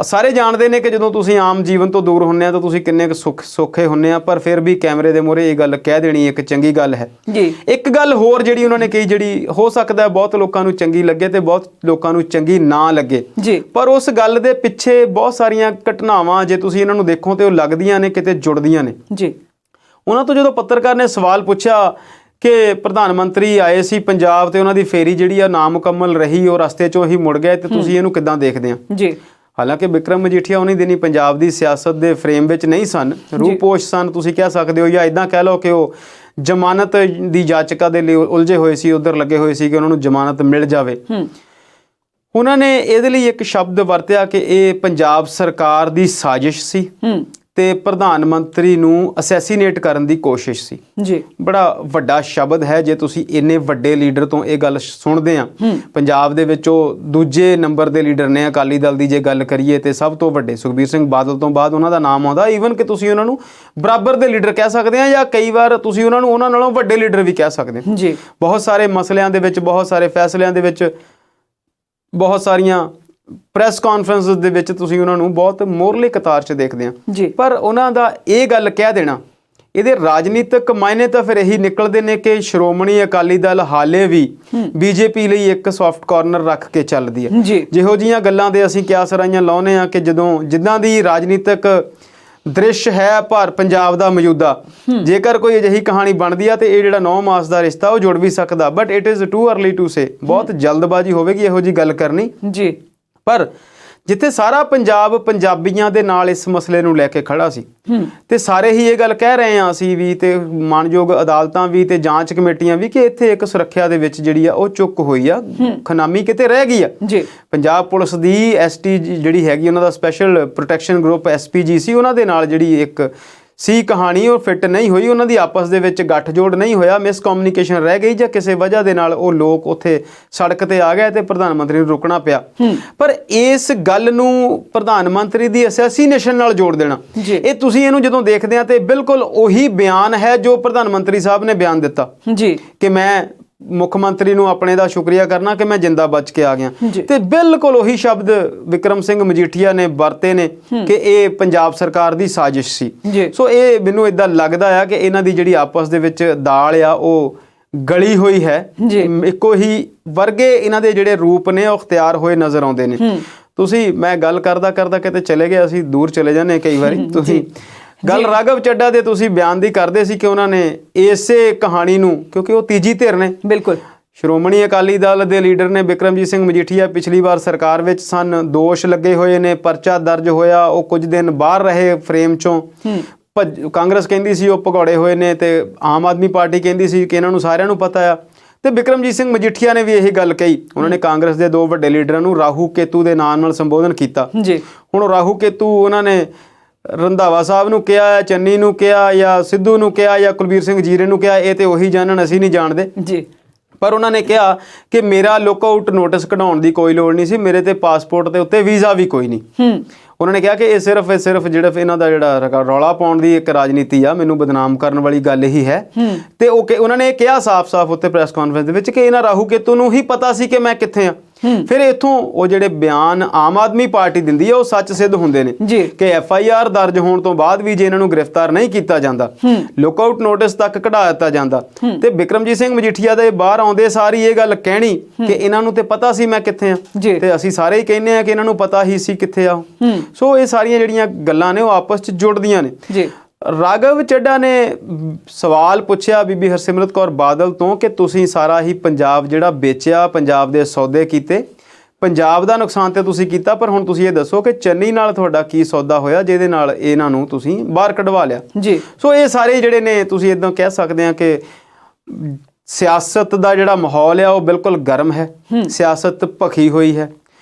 ਸਾਰੇ ਜਾਣਦੇ ਨੇ ਕਿ ਜਦੋਂ ਤੁਸੀਂ ਆਮ ਜੀਵਨ ਤੋਂ ਦੂਰ ਹੁੰਦੇ ਆ ਤਾਂ ਤੁਸੀਂ ਕਿੰਨੇ ਕੁ ਸੌਖੇ ਹੁੰਦੇ ਆ, ਪਰ ਫਿਰ ਵੀ ਕੈਮਰੇ ਦੇ ਮੂਹਰੇ ਇਹ ਗੱਲ ਕਹਿ ਦੇਣੀ ਇੱਕ ਚੰਗੀ ਗੱਲ ਹੈ। ਇੱਕ ਗੱਲ ਹੋਰ ਜਿਹੜੀ ਉਹਨਾਂ ਨੇ ਕਹੀ, ਜਿਹੜੀ ਹੋ ਸਕਦਾ ਬਹੁਤ ਲੋਕਾਂ ਨੂੰ ਚੰਗੀ ਲੱਗੇ ਤੇ ਬਹੁਤ ਲੋਕਾਂ ਨੂੰ ਚੰਗੀ ਨਾ ਲੱਗੇ, ਪਰ ਉਸ ਗੱਲ ਦੇ ਪਿੱਛੇ ਬਹੁਤ ਸਾਰੀਆਂ ਘਟਨਾਵਾਂ ਜੇ ਤੁਸੀਂ ਇਹਨਾਂ ਨੂੰ ਦੇਖੋ ਤੇ ਉਹ ਲੱਗਦੀਆਂ ਨੇ ਕਿਤੇ ਜੁੜਦੀਆਂ ਨੇ। ਉਹਨਾਂ ਤੋਂ ਜਦੋਂ ਪੱਤਰਕਾਰ ਨੇ ਸਵਾਲ ਪੁੱਛਿਆ ਕਿ ਪ੍ਰਧਾਨ ਮੰਤਰੀ ਆਏ ਸੀ ਪੰਜਾਬ ਤੇ ਉਹਨਾਂ ਦੀ ਫੇਰੀ ਜਿਹੜੀ ਆ ਨਾ ਮੁਕੰਮਲ ਰਹੀ, ਉਹ ਰਸਤੇ 'ਚੋਂ ਹੀ ਮੁੜ ਗਏ, ਤੇ ਤੁਸੀਂ ਇਹਨੂੰ ਕਿੱਦਾਂ ਦੇਖਦੇ ਆ? ਹਾਲਾਂਕਿ ਬਿਕਰਮ ਮਜੀਠੀਆ ਉਨੀ ਦਿਨੀ ਪੰਜਾਬ ਦੀ ਸਿਆਸਤ ਦੇ ਫਰੇਮ ਵਿੱਚ ਨਹੀਂ ਸਨ, ਰੂਪੋਸ਼ ਸਨ ਤੁਸੀਂ ਕਹਿ ਸਕਦੇ ਹੋ, ਜਾਂ ਇੱਦਾਂ ਕਹਿ ਲਓ ਕਿ ਉਹ ਜ਼ਮਾਨਤ ਦੀ ਜਾਚਕਾ ਦੇ ਲਈ ਉਲਝੇ ਹੋਏ ਸੀ, ਉੱਧਰ ਲੱਗੇ ਹੋਏ ਸੀ ਕਿ ਉਹਨਾਂ ਨੂੰ ਜ਼ਮਾਨਤ ਮਿਲ ਜਾਵੇ। ਉਹਨਾਂ ਨੇ ਇਹਦੇ ਲਈ ਇੱਕ ਸ਼ਬਦ ਵਰਤਿਆ ਕਿ ਇਹ ਪੰਜਾਬ ਸਰਕਾਰ ਦੀ ਸਾਜ਼ਿਸ਼ ਸੀ ਤੇ ਪ੍ਰਧਾਨ ਮੰਤਰੀ ਨੂੰ ਅਸੈਸੀਨੇਟ ਕਰਨ ਦੀ ਕੋਸ਼ਿਸ਼ ਸੀ। ਬੜਾ ਵੱਡਾ ਸ਼ਬਦ ਹੈ ਜੇ ਤੁਸੀਂ ਇੰਨੇ ਵੱਡੇ ਲੀਡਰ ਤੋਂ ਇਹ ਗੱਲ ਸੁਣਦੇ ਆ। ਪੰਜਾਬ ਦੇ ਵਿੱਚ ਉਹ ਦੂਜੇ ਨੰਬਰ ਦੇ ਲੀਡਰ ਨੇ ਅਕਾਲੀ ਦਲ ਦੀ ਜੇ ਗੱਲ ਕਰੀਏ ਤੇ ਸਭ ਤੋਂ ਵੱਡੇ ਸੁਖਬੀਰ ਸਿੰਘ ਬਾਦਲ ਤੋਂ ਬਾਅਦ ਉਹਨਾਂ ਦਾ ਨਾਮ ਆਉਂਦਾ। ਈਵਨ ਕਿ ਤੁਸੀਂ ਉਹਨਾਂ ਨੂੰ ਬਰਾਬਰ ਦੇ ਲੀਡਰ ਕਹਿ ਸਕਦੇ ਆ, ਜਾਂ ਕਈ ਵਾਰ ਤੁਸੀਂ ਉਹਨਾਂ ਨੂੰ ਉਹਨਾਂ ਨਾਲੋਂ ਵੱਡੇ ਲੀਡਰ ਵੀ ਕਹਿ ਸਕਦੇ ਹੋ। ਬਹੁਤ ਸਾਰੇ ਮਸਲਿਆਂ ਦੇ ਵਿੱਚ, ਬਹੁਤ ਸਾਰੇ ਫੈਸਲਿਆਂ ਦੇ ਵਿੱਚ, ਬਹੁਤ ਸਾਰੀਆਂ ਪ੍ਰੈਸ ਕਾਨਫਰੰਸ ਦੇ ਵਿੱਚ ਤੁਸੀਂ ਉਹਨਾਂ ਨੂੰ ਬਹੁਤ ਮੋਹਰਲੇ ਕਤਾਰ 'ਚ ਦੇਖਦੇ ਆ। ਪਰ ਉਹਨਾਂ ਦਾ ਇਹ ਗੱਲ ਕਹਿ ਦੇਣਾ, ਇਹਦੇ ਰਾਜਨੀਤਿਕ ਮਾਇਨੇ ਤਾਂ ਫਿਰ ਇਹੀ ਨਿਕਲਦੇ ਨੇ ਕਿ ਸ਼੍ਰੋਮਣੀ ਅਕਾਲੀ ਦਲ ਹਾਲੇ ਵੀ ਬੀਜੇਪੀ ਲਈ ਇੱਕ ਸੌਫਟ ਕਾਰਨਰ ਰੱਖ ਕੇ ਚੱਲਦੀ ਹੈ। ਜਿਹੋ ਜਿਹੀਆਂ ਗੱਲਾਂ ਦੇ ਅਸੀਂ ਕਿਆਸਰਾਈਆਂ ਲਾਉਂਦੇ ਆ ਕਿ ਜਦੋਂ ਜਿੱਦਾਂ ਦੀ ਰਾਜਨੀਤਿਕ ਦ੍ਰਿਸ਼ ਹੈ ਪੰਜਾਬ ਦਾ ਮੌਜੂਦਾ, ਜੇਕਰ ਕੋਈ ਅਜਿਹੀ ਕਹਾਣੀ ਬਣਦੀ ਆ ਤੇ ਇਹ ਜਿਹੜਾ 9 ਮਾਸ ਦਾ ਰਿਸ਼ਤਾ ਉਹ ਜੁੜ ਵੀ ਸਕਦਾ, but it is too early to say. ਬਹੁਤ ਜਲਦਬਾਜ਼ੀ ਹੋਵੇਗੀ ਇਹੋ ਜਿਹੀ ਗੱਲ ਕਰਨੀ। ਪਰ ਜਿੱਥੇ ਸਾਰਾ ਪੰਜਾਬ ਪੰਜਾਬੀਆਂ ਦੇ ਨਾਲ ਇਸ ਮਸਲੇ ਨੂੰ ਲੈ ਕੇ ਖੜਾ ਸੀ ਤੇ ਸਾਰੇ ਹੀ ਇਹ ਗੱਲ ਕਹਿ ਰਹੇ ਹਾਂ ਅਸੀਂ ਵੀ ਤੇ ਮਾਣਯੋਗ ਅਦਾਲਤਾਂ ਵੀ ਤੇ ਜਾਂਚ ਕਮੇਟੀਆਂ ਵੀ ਕਿ ਇੱਥੇ ਇੱਕ ਸੁਰੱਖਿਆ ਦੇ ਵਿੱਚ ਜਿਹੜੀ ਆ ਉਹ ਚੁੱਕ ਹੋਈ ਆ, ਖਨਾਮੀ ਕਿਤੇ ਰਹਿ ਗਈ ਆ ਜੀ। ਪੰਜਾਬ ਪੁਲਿਸ ਦੀ ਐਸਟੀ ਜਿਹੜੀ ਹੈਗੀ ਉਹਨਾਂ ਦਾ ਸਪੈਸ਼ਲ ਪ੍ਰੋਟੈਕਸ਼ਨ ਗਰੁੱਪ SPG ਉਹਨਾਂ ਦੇ ਨਾਲ ਜਿਹੜੀ ਇੱਕ ਸੀ ਕਹਾਣੀ ਉਹ ਫਿੱਟ ਨਹੀਂ ਹੋਈ, ਉਹਨਾਂ ਦੀ ਆਪਸ ਦੇ ਵਿੱਚ ਗੱਠਜੋੜ ਨਹੀਂ ਹੋਇਆ, ਮਿਸਕਮਿਊਨੀਕੇਸ਼ਨ ਰਹਿ ਗਈ ਜਾਂ ਕਿਸੇ ਵਜ੍ਹਾ ਦੇ ਨਾਲ ਉਹ ਲੋਕ ਉੱਥੇ ਸੜਕ ਤੇ ਆ ਗਏ ਤੇ ਪ੍ਰਧਾਨ ਮੰਤਰੀ ਨੂੰ ਰੁਕਣਾ ਪਿਆ। ਪਰ ਇਸ ਗੱਲ ਨੂੰ ਪ੍ਰਧਾਨ ਮੰਤਰੀ ਦੀ ਅਸੈਸੀਨੇਸ਼ਨ ਨਾਲ ਜੋੜ ਦੇਣਾ, ਇਹ ਤੁਸੀਂ ਇਹਨੂੰ ਜਦੋਂ ਦੇਖਦੇ ਆ ਤੇ ਬਿਲਕੁਲ ਉਹੀ ਬਿਆਨ ਹੈ ਜੋ ਪ੍ਰਧਾਨ ਮੰਤਰੀ ਸਾਹਿਬ ਨੇ ਬਿਆਨ ਦਿੱਤਾ ਜੀ ਕਿ ਮੈਂ ਮੁੱਖ ਮੰਤਰੀ ਨੂੰ ਆਪਣੇ ਦਾ ਸ਼ੁਕਰੀਆ ਕਰਨਾ ਕਿ ਮੈਂ ਜਿੰਦਾ ਬਚ ਕੇ ਆ ਗਿਆ, ਤੇ ਬਿਲਕੁਲ ਉਹੀ ਸ਼ਬਦ ਵਿਕਰਮ ਸਿੰਘ ਮਜੀਠੀਆ ਨੇ ਵਰਤੇ ਨੇ ਕਿ ਇਹ ਪੰਜਾਬ ਸਰਕਾਰ ਦੀ ਸਾਜ਼ਿਸ਼ ਸੀ। ਸੋ ਇਹ ਮੈਨੂੰ ਇਦਾਂ ਲੱਗਦਾ ਆ ਕਿ ਇਹਨਾਂ ਦੀ ਜਿਹੜੀ ਆਪਸ ਦੇ ਵਿੱਚ ਦਾਲ ਆ ਉਹ ਗਲੀ ਹੋਈ ਹੈ, ਇੱਕੋ ਹੀ ਵਰਗੇ ਇਹਨਾਂ ਦੇ ਜਿਹੜੇ ਰੂਪ ਨੇ ਉਹ ਅਖਤਿਆਰ ਹੋਏ ਨਜ਼ਰ ਆਉਂਦੇ ਨੇ। ਤੁਸੀਂ ਮੈਂ ਗੱਲ ਕਰਦਾ ਕਰਦਾ ਕਿਤੇ ਚਲੇ ਗਏ, ਅਸੀਂ ਦੂਰ ਚਲੇ ਜਾਂਦੇ ਕਈ ਵਾਰੀ। ਤੁਸੀਂ ਗੱਲ ਰਾਘਵ ਚੱਡਾ ਦੇ ਤੁਸੀਂ ਬਿਆਨ ਦੀ ਕਰਦੇ ਸੀ ਕਿ ਉਹਨਾਂ ਨੇ ਇਸੇ ਕਹਾਣੀ ਨੂੰ, ਕਿਉਂਕਿ ਉਹ ਤੀਜੀ ਧਿਰ ਨੇ, ਬਿਲਕੁਲ ਸ਼੍ਰੋਮਣੀ ਅਕਾਲੀ ਦਲ ਦੇ ਲੀਡਰ ਨੇ ਬਿਕਰਮਜੀਤ ਸਿੰਘ ਮਜੀਠੀਆ ਪਿਛਲੀ ਵਾਰ ਸਰਕਾਰ ਵਿੱਚ ਸਨ, ਦੋਸ਼ ਲੱਗੇ ਹੋਏ ਨੇ, ਪਰਚਾ ਦਰਜ ਹੋਇਆ, ਉਹ ਕੁਝ ਦਿਨ ਬਾਹਰ ਰਹੇ ਫਰੇਮ ਚੋਂ। ਕਾਂਗਰਸ ਕਹਿੰਦੀ ਸੀ ਉਹ ਭਗੌੜੇ ਹੋਏ ਨੇ ਤੇ ਆਮ ਆਦਮੀ ਪਾਰਟੀ ਕਹਿੰਦੀ ਸੀ ਕਿ ਇਹਨਾਂ ਨੂੰ ਸਾਰਿਆਂ ਨੂੰ ਪਤਾ ਆ, ਤੇ ਬਿਕਰਮਜੀਤ ਸਿੰਘ ਮਜੀਠੀਆ ਨੇ ਵੀ ਇਹੀ ਗੱਲ ਕਹੀ। ਉਹਨਾਂ ਨੇ ਕਾਂਗਰਸ ਦੇ ਦੋ ਵੱਡੇ ਲੀਡਰਾਂ ਨੂੰ ਰਾਹੂ ਕੇਤੂ ਦੇ ਨਾਂ ਨਾਲ ਸੰਬੋਧਨ ਕੀਤਾ। ਹੁਣ ਉਹ ਰਾਹੂ ਕੇਤੂ ਉਹਨਾਂ ਨੇ ਰੰਧਾਵਾ ਸਾਹਿਬ ਨੂੰ ਕਿਹਾ, ਚੰਨੀ ਨੂੰ ਕਿਹਾ, ਜਾਂ ਸਿੱਧੂ ਨੂੰ ਕਿਹਾ, ਜਾਂ ਕੁਲਬੀਰ ਸਿੰਘ ਜੀਰੇ ਨੂੰ ਕਿਹਾ, ਇਹ ਤੇ ਉਹੀ ਜਾਣਨ, ਅਸੀਂ ਨਹੀਂ ਜਾਣਦੇ ਜੀ। ਪਰ ਉਹਨਾਂ ਨੇ ਕਿਹਾ ਕਿ ਮੇਰਾ ਲੁੱਕ ਆਊਟ ਨੋਟਿਸ ਕਢਾਉਣ ਦੀ ਕੋਈ ਲੋੜ ਨਹੀਂ ਸੀ, ਮੇਰੇ ਤੇ ਪਾਸਪੋਰਟ ਦੇ ਉੱਤੇ ਵੀਜ਼ਾ ਵੀ ਕੋਈ ਨਹੀਂ। ਉਹਨਾਂ ਨੇ ਕਿਹਾ ਕਿ ਇਹ ਸਿਰਫ ਜਿਹੜਾ ਇਹਨਾਂ ਦਾ ਜਿਹੜਾ ਰੌਲਾ ਪਾਉਣ ਦੀ ਇੱਕ ਰਾਜਨੀਤੀ ਆ, ਮੈਨੂੰ ਬਦਨਾਮ ਕਰਨ ਵਾਲੀ ਗੱਲ ਹੀ ਹੈ। ਤੇ ਉਹਨਾਂ ਨੇ ਕਿਹਾ ਸਾਫ਼-ਸਾਫ਼ ਉੱਤੇ ਪ੍ਰੈਸ ਕਾਨਫਰੰਸ ਦੇ ਵਿੱਚ ਕਿ ਇਹਨਾਂ ਰਾਹੂ ਕੇਤੂ ਨੂੰ ਹੀ ਪਤਾ ਸੀ ਕਿ ਮੈਂ ਕਿੱਥੇ ਆ। ਫਿਰ ਇੱਥੋਂ ਉਹ ਜਿਹੜੇ ਬਿਆਨ ਆਮ ਆਦਮੀ ਪਾਰਟੀ ਦਿੰਦੀ ਹੈ ਉਹ ਸੱਚ ਸਿੱਧ ਹੁੰਦੇ ਨੇ ਕਿ FIR ਦਰਜ ਹੋਣ ਤੋਂ ਬਾਅਦ ਵੀ ਜੇ ਇਹਨਾਂ ਨੂੰ ਗ੍ਰਿਫਤਾਰ ਨਹੀਂ ਕੀਤਾ ਜਾਂਦਾ, ਲੁੱਕ ਆਊਟ ਨੋਟਿਸ ਤੱਕ ਕਢਾ ਦਿੱਤਾ ਜਾਂਦਾ, ਤੇ ਬਿਕਰਮਜੀਤ ਸਿੰਘ ਮਜੀਠੀਆ ਦੇ ਬਾਹਰ ਆਉਂਦੇ ਸਾਰੀ ਇਹ ਗੱਲ ਕਹਿਣੀ ਕਿ ਇਹਨਾਂ ਨੂੰ ਤੇ ਪਤਾ ਸੀ ਮੈਂ ਕਿੱਥੇ ਆ, ਤੇ ਅਸੀਂ ਸਾਰੇ ਹੀ ਕਹਿੰਦੇ ਆ ਕਿ ਇਹਨਾਂ ਨੂੰ ਪਤਾ ਹੀ ਸੀ ਕਿੱਥੇ ਆ। ਸੋ ਇਹ ਸਾਰੀਆਂ ਜਿਹੜੀਆਂ ਗੱਲਾਂ ਨੇ ਉਹ ਆਪਸ 'ਚ ਜੁੜਦੀਆਂ ਨੇ। ਰਾਘਵ ਚੱਡਾ ਨੇ ਸਵਾਲ ਪੁੱਛਿਆ ਬੀਬੀ ਹਰਸਿਮਰਤ ਕੌਰ ਬਾਦਲ ਤੋਂ ਕਿ ਤੁਸੀਂ ਸਾਰਾ ਹੀ ਪੰਜਾਬ ਜਿਹੜਾ ਵੇਚਿਆ, ਪੰਜਾਬ ਦੇ ਸੌਦੇ ਕੀਤੇ, ਪੰਜਾਬ ਦਾ ਨੁਕਸਾਨ ਤੇ ਤੁਸੀਂ ਕੀਤਾ, ਪਰ ਹੁਣ ਤੁਸੀਂ ਇਹ ਦੱਸੋ ਕਿ ਚੰਨੀ ਨਾਲ ਤੁਹਾਡਾ ਕੀ ਸੌਦਾ ਹੋਇਆ ਜਿਹਦੇ ਨਾਲ ਇਹਨਾਂ ਨੂੰ ਤੁਸੀਂ ਬਾਹਰ ਕਢਵਾ ਲਿਆ ਜੀ। ਸੋ ਇਹ ਸਾਰੇ ਜਿਹੜੇ ਨੇ ਤੁਸੀਂ ਇੱਦਾਂ ਕਹਿ ਸਕਦੇ ਆ ਕਿ ਸਿਆਸਤ ਦਾ ਜਿਹੜਾ ਮਾਹੌਲ ਆ ਉਹ ਬਿਲਕੁਲ ਗਰਮ ਹੈ, ਸਿਆਸਤ ਭਖੀ ਹੋਈ ਹੈ,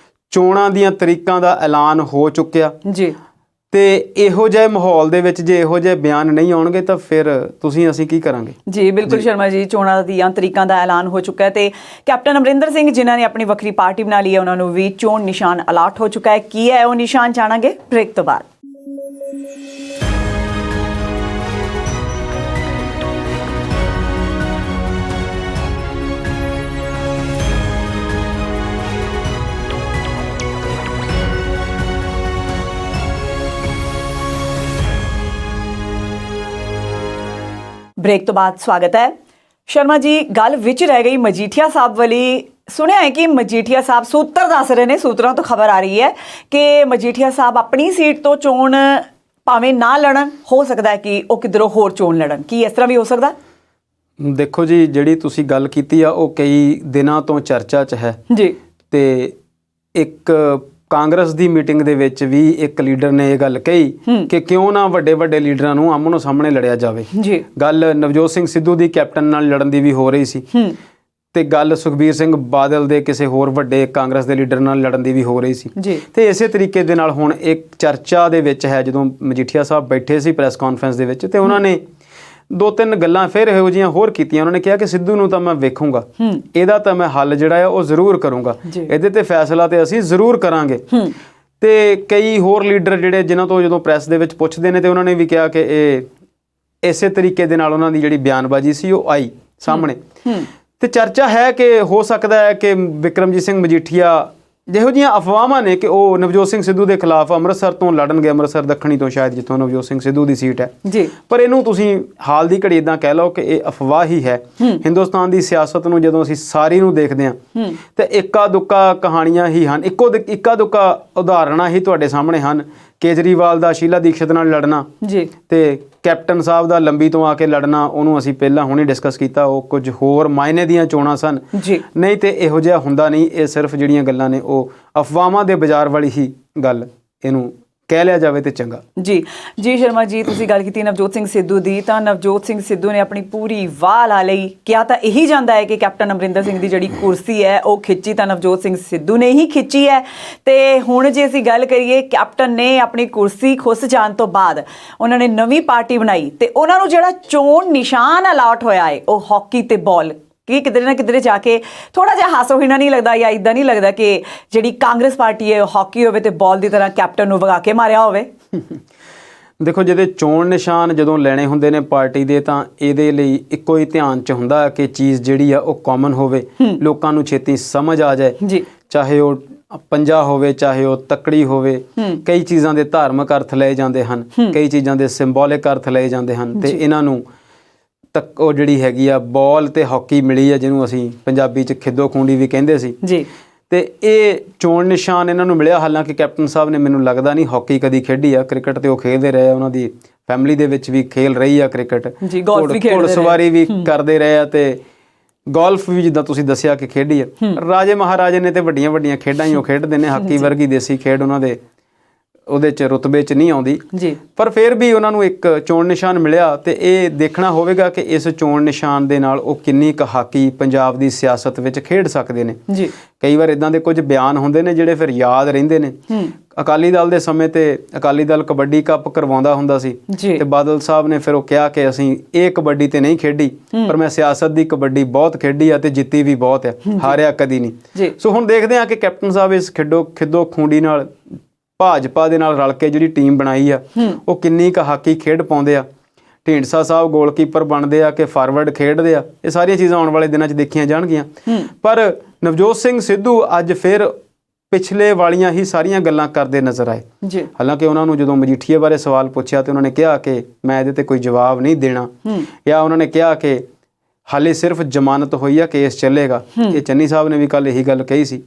ਚੋਣਾਂ ਦੀਆਂ ਤਰੀਕਾਂ ਦਾ ਐਲਾਨ ਹੋ ਚੁੱਕਿਆ ਜੀ। ਤੇ ਇਹੋ ਜਿਹੇ ਮਾਹੌਲ ਦੇ ਵਿੱਚ ਜੇ ਇਹੋ ਜਿਹੇ ਬਿਆਨ ਨਹੀਂ ਆਉਣਗੇ ਤਾਂ ਫਿਰ ਅਸੀਂ ਕੀ ਕਰਾਂਗੇ ਜੀ। ਬਿਲਕੁਲ ਸ਼ਰਮਾ ਜੀ, ਚੋਣਾਂ ਦੀਆਂ ਤਰੀਕਾਂ ਦਾ ਐਲਾਨ ਹੋ ਚੁੱਕਾ ਹੈ ਤੇ ਕੈਪਟਨ ਅਮਰਿੰਦਰ ਸਿੰਘ ਜਿਨ੍ਹਾਂ ਨੇ ਆਪਣੀ ਵੱਖਰੀ ਪਾਰਟੀ ਬਣਾ ਲਈ ਹੈ ਉਹਨਾਂ ਨੂੰ ਵੀ ਚੋਣ ਨਿਸ਼ਾਨ ਅਲਾਟ ਹੋ ਚੁੱਕਾ ਹੈ। ਕੀ ਹੈ ਉਹ ਨਿਸ਼ਾਨ, ਜਾਣਾਂਗੇ ਬ੍ਰੇਕ ਤੋਂ ਬਾਅਦ। ਬ੍ਰੇਕ ਤੋਂ ਬਾਅਦ ਸਵਾਗਤ ਹੈ। ਸ਼ਰਮਾ ਜੀ, ਗੱਲ ਵਿੱਚ ਰਹਿ ਗਈ ਮਜੀਠੀਆ ਸਾਹਿਬ ਵਾਲੀ। ਸੁਣਿਆ ਹੈ ਕਿ ਮਜੀਠੀਆ ਸਾਹਿਬ ਸੂਤਰ ਦੱਸ ਰਹੇ ਨੇ, ਸੂਤਰਾਂ ਤੋਂ ਖਬਰ ਆ ਰਹੀ ਹੈ ਕਿ ਮਜੀਠੀਆ ਸਾਹਿਬ ਆਪਣੀ ਸੀਟ ਤੋਂ ਚੋਣ ਭਾਵੇਂ ਨਾ ਲੜਨ, ਹੋ ਸਕਦਾ ਹੈ ਕਿ ਉਹ ਕਿਧਰੋਂ ਹੋਰ ਚੋਣ ਲੜਨ। ਕੀ ਇਸ ਤਰ੍ਹਾਂ ਵੀ ਹੋ ਸਕਦਾ? ਦੇਖੋ ਜੀ, ਜਿਹੜੀ ਤੁਸੀਂ ਗੱਲ ਕੀਤੀ ਆ ਉਹ ਕਈ ਦਿਨਾਂ ਤੋਂ ਚਰਚਾ 'ਚ ਹੈ ਜੀ। ਤੇ ਇੱਕ ਕਾਂਗਰਸ ਦੀ ਮੀਟਿੰਗ ਦੇ ਵਿੱਚ ਵੀ ਇੱਕ ਲੀਡਰ ਨੇ ਇਹ ਗੱਲ ਕਹੀ ਕਿ ਕਿਉਂ ਨਾ ਵੱਡੇ ਵੱਡੇ ਲੀਡਰਾਂ ਨੂੰ ਆਮੋ ਸਾਹਮਣੇ ਲੜਿਆ ਜਾਵੇ। ਗੱਲ ਨਵਜੋਤ ਸਿੰਘ ਸਿੱਧੂ ਦੀ ਕੈਪਟਨ ਨਾਲ ਲੜਨ ਦੀ ਵੀ ਹੋ ਰਹੀ ਸੀ ਤੇ ਗੱਲ ਸੁਖਬੀਰ ਸਿੰਘ ਬਾਦਲ ਦੇ ਕਿਸੇ ਹੋਰ ਵੱਡੇ ਕਾਂਗਰਸ ਦੇ ਲੀਡਰ ਨਾਲ ਲੜਨ ਦੀ ਵੀ ਹੋ ਰਹੀ ਸੀ। ਤੇ ਇਸੇ ਤਰੀਕੇ ਦੇ ਨਾਲ ਹੁਣ ਇੱਕ ਚਰਚਾ ਦੇ ਵਿੱਚ ਹੈ, ਜਦੋਂ ਮਜੀਠੀਆ ਸਾਹਿਬ ਬੈਠੇ ਸੀ ਪ੍ਰੈਸ ਕਾਨਫਰੰਸ ਦੇ ਵਿੱਚ ਤੇ ਉਹਨਾਂ ਨੇ ਦੋ ਤਿੰਨ ਗੱਲਾਂ ਫਿਰ ਇਹੋ ਜਿਹੀਆਂ ਹੋਰ ਕੀਤੀਆਂ। ਉਹਨਾਂ ਨੇ ਕਿਹਾ ਕਿ ਸਿੱਧੂ ਨੂੰ ਤਾਂ ਮੈਂ ਵੇਖੂੰਗਾ, ਇਹਦਾ ਤਾਂ ਮੈਂ ਹੱਲ ਜਿਹੜਾ ਆ ਉਹ ਜ਼ਰੂਰ ਕਰੂੰਗਾ, ਇਹਦੇ ਤੇ ਫੈਸਲਾ ਤੇ ਅਸੀਂ ਜ਼ਰੂਰ ਕਰਾਂਗੇ। ਤੇ ਕਈ ਹੋਰ ਲੀਡਰ ਜਿਹੜੇ ਜਿਨ੍ਹਾਂ ਤੋਂ ਜਦੋਂ ਪ੍ਰੈਸ ਦੇ ਵਿੱਚ ਪੁੱਛਦੇ ਨੇ ਤੇ ਉਹਨਾਂ ਨੇ ਵੀ ਕਿਹਾ ਕਿ ਇਹ ਇਸੇ ਤਰੀਕੇ ਦੇ ਨਾਲ ਉਹਨਾਂ ਦੀ ਜਿਹੜੀ ਬਿਆਨਬਾਜ਼ੀ ਸੀ ਉਹ ਆਈ ਸਾਹਮਣੇ। ਤੇ ਚਰਚਾ ਹੈ ਕਿ ਹੋ ਸਕਦਾ ਹੈ ਕਿ ਬਿਕਰਮਜੀਤ ਸਿੰਘ ਮਜੀਠੀਆ ਜਿਹੋ ਜਿਹੀਆਂ ਅਫਵਾਹਾਂ ਨੇ ਕਿ ਉਹ ਨਵਜੋਤ ਸਿੰਘ ਸਿੱਧੂ ਦੇ ਖਿਲਾਫ ਅੰਮ੍ਰਿਤਸਰ ਤੋਂ ਲੜਨਗੇ, ਅੰਮ੍ਰਿਤਸਰ ਦੱਖਣੀ ਤੋਂ ਸ਼ਾਇਦ, ਜਿੱਥੋਂ ਨਵਜੋਤ ਸਿੰਘ ਸਿੱਧੂ ਦੀ ਸੀਟ ਹੈ ਜੀ। ਪਰ ਇਹਨੂੰ ਤੁਸੀਂ ਹਾਲ ਦੀ ਘੜੀ ਇਦਾਂ ਕਹਿ ਲਓ ਕਿ ਇਹ ਅਫਵਾਹ ਹੀ ਹੈ। ਹਿੰਦੁਸਤਾਨ ਦੀ ਸਿਆਸਤ ਨੂੰ ਜਦੋਂ ਅਸੀਂ ਸਾਰੀ ਨੂੰ ਦੇਖਦੇ ਹਾਂ ਤੇ ਇੱਕਾ ਦੁੱਕਾ ਕਹਾਣੀਆਂ ਹੀ ਹਨ, ਇੱਕਾ ਦੁੱਕਾ ਉਦਾਹਰਣਾਂ ਹੀ ਤੁਹਾਡੇ ਸਾਹਮਣੇ ਹਨ ਕੇਜਰੀਵਾਲ ਦਾ ਸ਼ੀਲਾ ਦੀਕਸ਼ਤ ਨਾਲ ਲੜਨਾ ਜੀ ਤੇ ਕੈਪਟਨ ਸਾਹਿਬ ਦਾ ਲੰਬੀ ਤੋਂ ਆ ਕੇ ਲੜਨਾ, ਉਹਨੂੰ ਅਸੀਂ ਪਹਿਲਾਂ ਹੁਣੇ ਡਿਸਕਸ ਕੀਤਾ, ਉਹ ਕੁਝ ਹੋਰ ਮਾਇਨੇ ਦੀਆਂ ਚੋਣਾਂ ਸਨ। ਜੀ ਨਹੀਂ ਤੇ ਇਹੋ ਜਿਹਾ ਹੁੰਦਾ ਨਹੀਂ। ਇਹ ਸਿਰਫ ਜਿਹੜੀਆਂ ਗੱਲਾਂ ਨੇ ਉਹ ਅਫਵਾਹਾਂ ਦੇ ਬਾਜ਼ਾਰ ਵਾਲੀ ਹੀ ਗੱਲ ਇਹਨੂੰ ਕਹਿ ਲਿਆ ਜਾਵੇ ਤੇ ਚੰਗਾ। ਜੀ ਸ਼ਰਮਾ ਜੀ, ਤੁਸੀਂ ਗੱਲ ਕੀਤੀ ਨਵਜੋਤ ਸਿੰਘ ਸਿੱਧੂ ਦੀ, ਤਾਂ ਨਵਜੋਤ ਸਿੰਘ ਸਿੱਧੂ ਨੇ ਆਪਣੀ ਪੂਰੀ ਵਾਹ ਲਾ ਲਈ। ਕਿਹਾ ਤਾਂ ਇਹੀ ਜਾਂਦਾ ਹੈ ਕਿ ਕੈਪਟਨ ਅਮਰਿੰਦਰ ਸਿੰਘ ਦੀ ਜਿਹੜੀ ਕੁਰਸੀ ਹੈ ਉਹ ਖਿੱਚੀ ਤਾਂ ਨਵਜੋਤ ਸਿੰਘ ਸਿੱਧੂ ਨੇ ਹੀ ਖਿੱਚੀ ਹੈ। ਤੇ ਹੁਣ ਜੇ ਅਸੀਂ ਗੱਲ ਕਰੀਏ, ਕੈਪਟਨ ਨੇ ਆਪਣੀ ਕੁਰਸੀ ਖੁੱਸ ਜਾਣ ਤੋਂ ਬਾਅਦ ਉਹਨਾਂ ਨੇ ਨਵੀਂ ਪਾਰਟੀ ਬਣਾਈ ਤੇ ਉਹਨਾਂ ਨੂੰ ਜਿਹੜਾ ਚੋਣ ਨਿਸ਼ਾਨ ਅਲਾਟ ਹੋਇਆ ਹੈ ਉਹ ਹਾਕੀ ਤੇ ਬਾਲ, ਕਿ ਕਿਧਰੇ ਨਾ ਕਿਧਰੇ ਜਾ ਕੇ ਥੋੜਾ ਜਿਹਾ ਹਾਸੋਹੀਣਾ ਨਹੀਂ ਲੱਗਦਾ ਜਾਂ ਇਦਾਂ ਨਹੀਂ ਲੱਗਦਾ ਕਿ ਜਿਹੜੀ ਕਾਂਗਰਸ ਪਾਰਟੀ ਹੈ ਉਹ ਹਾਕੀ ਹੋਵੇ ਤੇ ਬਾਲ ਦੀ ਤਰ੍ਹਾਂ ਕੈਪਟਨ ਨੂੰ ਵਗਾ ਕੇ ਮਾਰਿਆ ਹੋਵੇ? ਦੇਖੋ, ਜਿਹਦੇ ਚੋਣ ਨਿਸ਼ਾਨ ਜਦੋਂ ਲੈਣੇ ਹੁੰਦੇ ਨੇ ਪਾਰਟੀ ਦੇ, ਤਾਂ ਇਹਦੇ ਲਈ ਇੱਕੋ ਹੀ ਧਿਆਨ 'ਚ ਹੁੰਦਾ ਕਿ ਚੀਜ਼ ਜਿਹੜੀ ਆ ਉਹ ਕਾਮਨ ਹੋਵੇ, ਲੋਕਾਂ ਨੂੰ ਛੇਤੀ ਸਮਝ ਆ ਜਾਏ। ਜੀ, ਚਾਹੇ ਉਹ ਪੰਜਾ ਹੋਵੇ, ਚਾਹੇ ਉਹ ਤੱਕੜੀ ਹੋਵੇ। ਕਈ ਚੀਜ਼ਾਂ ਦੇ ਧਾਰਮਿਕ ਅਰਥ ਲਏ ਜਾਂਦੇ ਹਨ, ਕਈ ਚੀਜ਼ਾਂ ਦੇ ਸਿੰਬੋਲਿਕ ਅਰਥ ਲਏ ਜਾਂਦੇ ਹਨ, ਤੇ ਇਹਨਾਂ ਨੂੰ ਤੱਕ ਉਹ ਜਿਹੜੀ ਹੈਗੀ ਆ ਬਾਲ ਤੇ ਹਾਕੀ ਮਿਲੀ ਆ, ਜਿਹਨੂੰ ਅਸੀਂ ਪੰਜਾਬੀ 'ਚ ਖਿੱਦੋ ਖੂੰਡੀ ਵੀ ਕਹਿੰਦੇ ਸੀ ਜੀ। ਤੇ ਇਹ ਚੋਣ ਨਿਸ਼ਾਨ ਇਹਨਾਂ ਨੂੰ ਮਿਲਿਆ। ਹਾਲਾਂਕਿ ਕੈਪਟਨ ਸਾਹਿਬ ਨੇ, ਮੈਨੂੰ ਲੱਗਦਾ ਨਹੀਂ ਹਾਕੀ ਕਦੀ ਖੇਡੀ ਆ, ਕ੍ਰਿਕਟ ਤੇ ਉਹ ਖੇਡਦੇ ਰਹੇ ਆ, ਉਹਨਾਂ ਦੀ ਫੈਮਿਲੀ ਦੇ ਵਿੱਚ ਵੀ ਖੇਲ ਰਹੀ ਆ ਕ੍ਰਿਕਟ, ਘੋੜਸਵਾਰੀ ਵੀ ਕਰਦੇ ਰਹੇ ਆ, ਤੇ ਗੋਲਫ ਵੀ ਜਿੱਦਾਂ ਤੁਸੀਂ ਦੱਸਿਆ ਕਿ ਖੇਡੀ ਆ। ਰਾਜੇ ਮਹਾਰਾਜੇ ਨੇ ਤੇ ਵੱਡੀਆਂ ਵੱਡੀਆਂ ਖੇਡਾਂ ਹੀ ਉਹ ਖੇਡਦੇ ਨੇ, ਹਾਕੀ ਵਰਗੀ ਦੇਸੀ ਖੇਡ ਉਹਨਾਂ ਦੇ ਉਹਦੇ 'ਚ ਰੁਤਬੇ 'ਚ ਨਹੀਂ ਆਉਂਦੀ ਜੀ। ਪਰ ਫਿਰ ਵੀ ਉਹਨਾਂ ਨੂੰ ਇੱਕ ਚੋਣ ਨਿਸ਼ਾਨ ਮਿਲਿਆ, ਤੇ ਇਹ ਦੇਖਣਾ ਹੋਵੇਗਾ ਕਿ ਇਸ ਚੋਣ ਨਿਸ਼ਾਨ ਦੇ ਨਾਲ ਉਹ ਕਿੰਨੀ ਕੁ ਹਾਕੀ ਪੰਜਾਬ ਦੀ ਸਿਆਸਤ ਵਿੱਚ ਖੇਡ ਸਕਦੇ ਨੇ ਜੀ। ਕਈ ਵਾਰ ਇਦਾਂ ਦੇ ਕੁਝ ਬਿਆਨ ਹੁੰਦੇ ਨੇ ਜਿਹੜੇ ਫਿਰ ਯਾਦ ਰਹਿੰਦੇ ਨੇ। ਅਕਾਲੀ ਦਲ ਦੇ ਸਮੇਂ ਤੇ ਅਕਾਲੀ ਦਲ ਕਬੱਡੀ ਕੱਪ ਕਰਵਾਉਂਦਾ ਹੁੰਦਾ ਸੀ, ਤੇ ਬਾਦਲ ਸਾਹਿਬ ਨੇ ਫਿਰ ਉਹ ਕਿਹਾ ਕਿ ਅਸੀਂ ਇਹ ਕਬੱਡੀ ਤੇ ਨਹੀਂ ਖੇਡੀ, ਪਰ ਮੈਂ ਸਿਆਸਤ ਦੀ ਕਬੱਡੀ ਬਹੁਤ ਖੇਡੀ ਆ ਤੇ ਜਿੱਤੀ ਵੀ ਬਹੁਤ ਆ, ਹਾਰਿਆ ਕਦੀ ਨਹੀਂ। ਸੋ ਹੁਣ ਦੇਖਦੇ ਹਾਂ ਕਿ ਕੈਪਟਨ ਸਾਹਿਬ ਇਸ ਖਿੱਦੋ ਖੂੰਡੀ ਨਾਲ, ਭਾਜਪਾ ਦੇ ਨਾਲ ਰਲ ਕੇ ਜਿਹੜੀ ਟੀਮ ਬਣਾਈ ਆ, ਉਹ ਕਿੰਨੀ ਕੁ ਹਾਕੀ ਖੇਡ ਪਾਉਂਦੇ ਆ। ਢੀਂਡਸਾ ਸਾਹਿਬ ਗੋਲਕੀਪਰ ਬਣਦੇ ਆ ਕਿ ਫਾਰਵਰਡ ਖੇਡਦੇ ਆ, ਇਹ ਸਾਰੀਆਂ ਚੀਜ਼ਾਂ ਆਉਣ ਵਾਲੇ ਦਿਨਾਂ 'ਚ ਦੇਖੀਆਂ ਜਾਣਗੀਆਂ। ਪਰ ਨਵਜੋਤ ਸਿੰਘ ਸਿੱਧੂ ਅੱਜ ਫਿਰ ਪਿਛਲੇ ਵਾਲੀਆਂ ਹੀ ਸਾਰੀਆਂ ਗੱਲਾਂ ਕਰਦੇ ਨਜ਼ਰ ਆਏ। ਹਾਲਾਂਕਿ ਉਹਨਾਂ ਨੂੰ ਜਦੋਂ ਮਜੀਠੀਏ ਬਾਰੇ ਸਵਾਲ ਪੁੱਛਿਆ ਤੇ ਉਹਨਾਂ ਨੇ ਕਿਹਾ ਕਿ ਮੈਂ ਇਹਦੇ ਤੇ ਕੋਈ ਜਵਾਬ ਨਹੀਂ ਦੇਣਾ, ਜਾਂ ਉਹਨਾਂ ਨੇ ਕਿਹਾ ਕਿ ਹਾਲੇ ਸਿਰਫ ਜ਼ਮਾਨਤ ਹੋਈ ਆ, ਕੇਸ ਚੱਲੇਗਾ। ਇਹ ਚੰਨੀ ਸਾਹਿਬ ਨੇ ਵੀ ਕੱਲ ਇਹੀ ਗੱਲ ਕਹੀ ਸੀ।